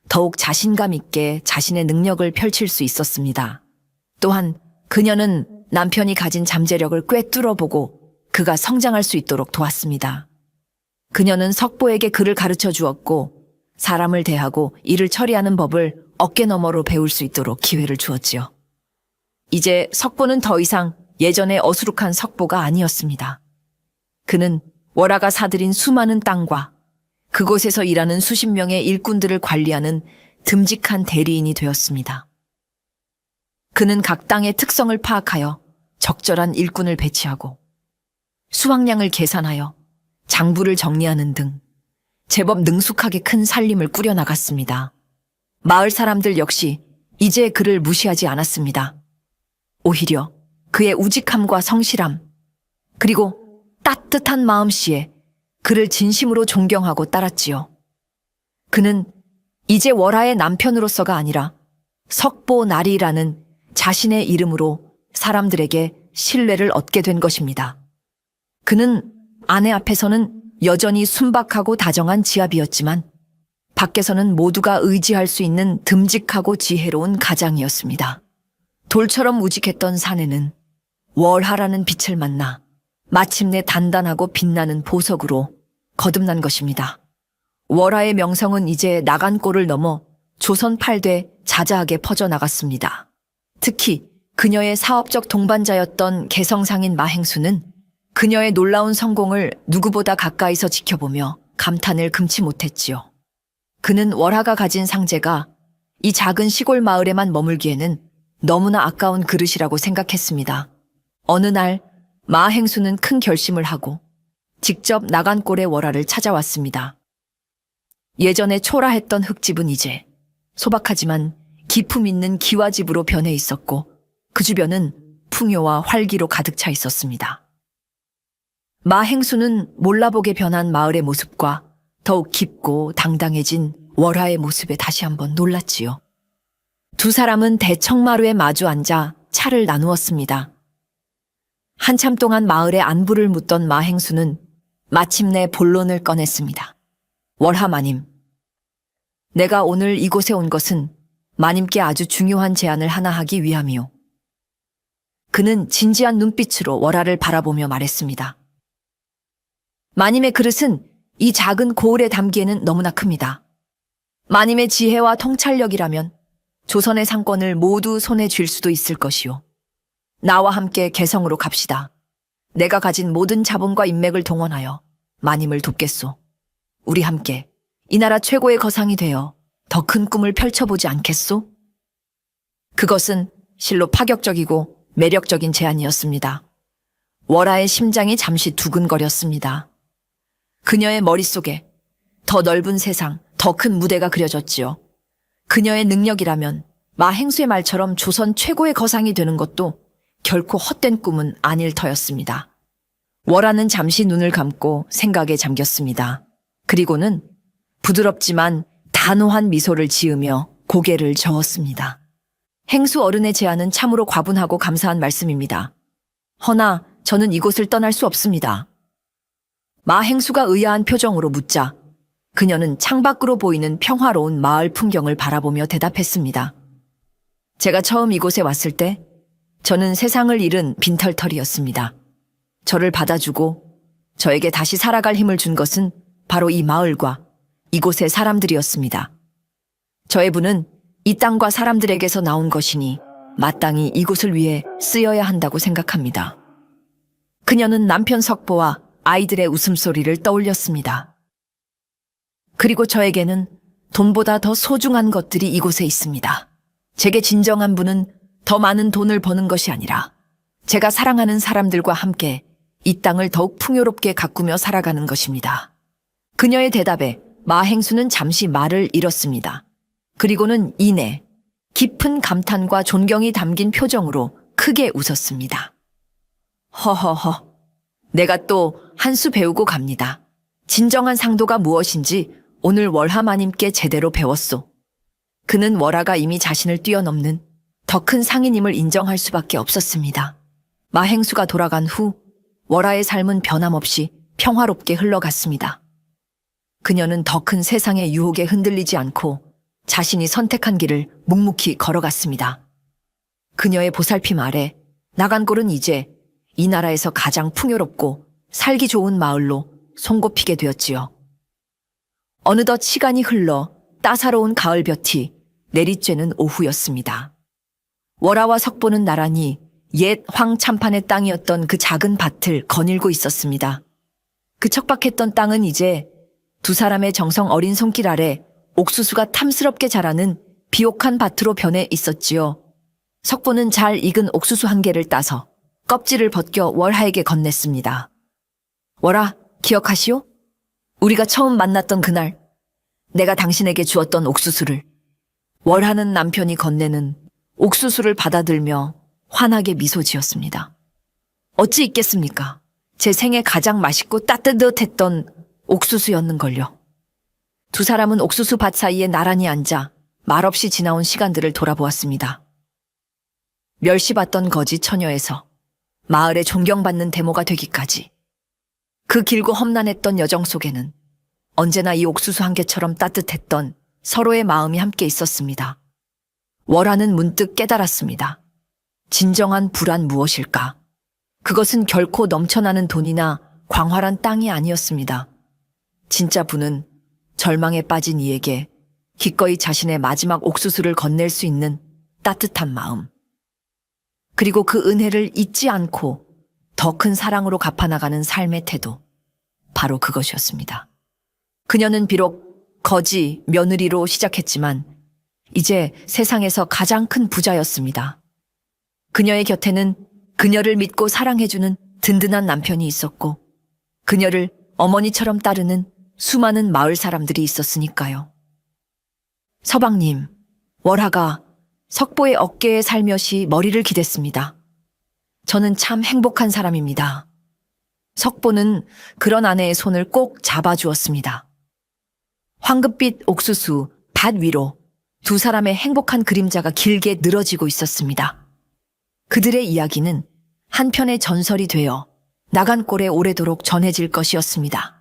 더욱 자신감 있게 자신의 능력을 펼칠 수 있었습니다. 또한 그녀는 남편이 가진 잠재력을 꿰뚫어보고 그가 성장할 수 있도록 도왔습니다. 그녀는 석보에게 글을 가르쳐 주었고 사람을 대하고 일을 처리하는 법을 어깨너머로 배울 수 있도록 기회를 주었지요. 이제 석보는 더 이상 예전의 어수룩한 석보가 아니었습니다. 그는 월하가 사들인 수많은 땅과 그곳에서 일하는 수십 명의 일꾼들을 관리하는 듬직한 대리인이 되었습니다. 그는 각 땅의 특성을 파악하여 적절한 일꾼을 배치하고 수확량을 계산하여 장부를 정리하는 등 제법 능숙하게 큰 살림을 꾸려나갔습니다. 마을 사람들 역시 이제 그를 무시하지 않았습니다. 오히려 그의 우직함과 성실함, 그리고 따뜻한 마음씨에 그를 진심으로 존경하고 따랐지요. 그는 이제 월하의 남편으로서가 아니라 석보나리라는 자신의 이름으로 사람들에게 신뢰를 얻게 된 것입니다. 그는 아내 앞에서는 여전히 순박하고 다정한 지압이었지만 밖에서는 모두가 의지할 수 있는 듬직하고 지혜로운 가장이었습니다. 돌처럼 우직했던 사내는 월하라는 빛을 만나 마침내 단단하고 빛나는 보석으로 거듭난 것입니다. 월하의 명성은 이제 나간 꼴을 넘어 조선 8대 자자하게 퍼져나갔습니다. 특히 그녀의 사업적 동반자였던 개성상인 마행수는 그녀의 놀라운 성공을 누구보다 가까이서 지켜보며 감탄을 금치 못했지요. 그는 월하가 가진 상제가 이 작은 시골 마을에만 머물기에는 너무나 아까운 그릇이라고 생각했습니다. 어느 날 마행수는 큰 결심을 하고 직접 나간 꼴의 월하를 찾아왔습니다. 예전에 초라했던 흙집은 이제 소박하지만 기품 있는 기와집으로 변해 있었고 그 주변은 풍요와 활기로 가득 차 있었습니다. 마행수는 몰라보게 변한 마을의 모습과 더욱 깊고 당당해진 월하의 모습에 다시 한번 놀랐지요. 두 사람은 대청마루에 마주 앉아 차를 나누었습니다. 한참 동안 마을의 안부를 묻던 마행수는 마침내 본론을 꺼냈습니다. 월하 마님, 내가 오늘 이곳에 온 것은 마님께 아주 중요한 제안을 하나 하기 위함이오. 그는 진지한 눈빛으로 월하를 바라보며 말했습니다. 마님의 그릇은 이 작은 고을에 담기에는 너무나 큽니다. 마님의 지혜와 통찰력이라면 조선의 상권을 모두 손에 쥘 수도 있을 것이오. 나와 함께 개성으로 갑시다. 내가 가진 모든 자본과 인맥을 동원하여 마님을 돕겠소. 우리 함께 이 나라 최고의 거상이 되어 더 큰 꿈을 펼쳐보지 않겠소? 그것은 실로 파격적이고 매력적인 제안이었습니다. 월하의 심장이 잠시 두근거렸습니다. 그녀의 머릿속에 더 넓은 세상, 더 큰 무대가 그려졌지요. 그녀의 능력이라면 마행수의 말처럼 조선 최고의 거상이 되는 것도 결코 헛된 꿈은 아닐 터였습니다. 월하는 잠시 눈을 감고 생각에 잠겼습니다. 그리고는 부드럽지만 단호한 미소를 지으며 고개를 저었습니다. 행수 어른의 제안은 참으로 과분하고 감사한 말씀입니다. 허나 저는 이곳을 떠날 수 없습니다. 마행수가 의아한 표정으로 묻자 그녀는 창밖으로 보이는 평화로운 마을 풍경을 바라보며 대답했습니다. 제가 처음 이곳에 왔을 때 저는 세상을 잃은 빈털터리였습니다. 저를 받아주고 저에게 다시 살아갈 힘을 준 것은 바로 이 마을과 이곳의 사람들이었습니다. 저의 부는 이 땅과 사람들에게서 나온 것이니 마땅히 이곳을 위해 쓰여야 한다고 생각합니다. 그녀는 남편 석보와 아이들의 웃음소리를 떠올렸습니다. 그리고 저에게는 돈보다 더 소중한 것들이 이곳에 있습니다. 제게 진정한 부는 더 많은 돈을 버는 것이 아니라 제가 사랑하는 사람들과 함께 이 땅을 더욱 풍요롭게 가꾸며 살아가는 것입니다. 그녀의 대답에 마행수는 잠시 말을 잃었습니다. 그리고는 이내 깊은 감탄과 존경이 담긴 표정으로 크게 웃었습니다. 허허허, 내가 또 한 수 배우고 갑니다. 진정한 상도가 무엇인지 오늘 월하마님께 제대로 배웠소. 그는 월하가 이미 자신을 뛰어넘는 더 큰 상인임을 인정할 수밖에 없었습니다. 마행수가 돌아간 후 월하의 삶은 변함없이 평화롭게 흘러갔습니다. 그녀는 더 큰 세상의 유혹에 흔들리지 않고 자신이 선택한 길을 묵묵히 걸어갔습니다. 그녀의 보살핌 아래 나간 골은 이제 이 나라에서 가장 풍요롭고 살기 좋은 마을로 손꼽히게 되었지요. 어느덧 시간이 흘러 따사로운 가을볕이 내리쬐는 오후였습니다. 월하와 석보는 나란히 옛 황참판의 땅이었던 그 작은 밭을 거닐고 있었습니다. 그 척박했던 땅은 이제 두 사람의 정성 어린 손길 아래 옥수수가 탐스럽게 자라는 비옥한 밭으로 변해 있었지요. 석보는 잘 익은 옥수수 한 개를 따서 껍질을 벗겨 월하에게 건넸습니다. 월하, 기억하시오? 우리가 처음 만났던 그날 내가 당신에게 주었던 옥수수를. 월하는 남편이 건네는 옥수수를 받아들며 환하게 미소 지었습니다. 어찌 있겠습니까? 제 생애 가장 맛있고 따뜻했던 옥수수였는걸요. 두 사람은 옥수수 밭 사이에 나란히 앉아 말없이 지나온 시간들을 돌아보았습니다. 멸시받던 거지 처녀에서 마을에 존경받는 대모가 되기까지 그 길고 험난했던 여정 속에는 언제나 이 옥수수 한 개처럼 따뜻했던 서로의 마음이 함께 있었습니다. 월하는 문득 깨달았습니다. 진정한 부란 무엇일까? 그것은 결코 넘쳐나는 돈이나 광활한 땅이 아니었습니다. 진짜 부는 절망에 빠진 이에게 기꺼이 자신의 마지막 옥수수를 건넬 수 있는 따뜻한 마음. 그리고 그 은혜를 잊지 않고 더 큰 사랑으로 갚아나가는 삶의 태도. 바로 그것이었습니다. 그녀는 비록 거지, 며느리로 시작했지만 이제 세상에서 가장 큰 부자였습니다. 그녀의 곁에는 그녀를 믿고 사랑해주는 든든한 남편이 있었고 그녀를 어머니처럼 따르는 수많은 마을 사람들이 있었으니까요. 서방님, 월하가 석보의 어깨에 살며시 머리를 기댔습니다. 저는 참 행복한 사람입니다. 석보는 그런 아내의 손을 꼭 잡아주었습니다. 황급빛 옥수수 밭 위로 두 사람의 행복한 그림자가 길게 늘어지고 있었습니다. 그들의 이야기는 한편의 전설이 되어 나간 꼴에 오래도록 전해질 것이었습니다.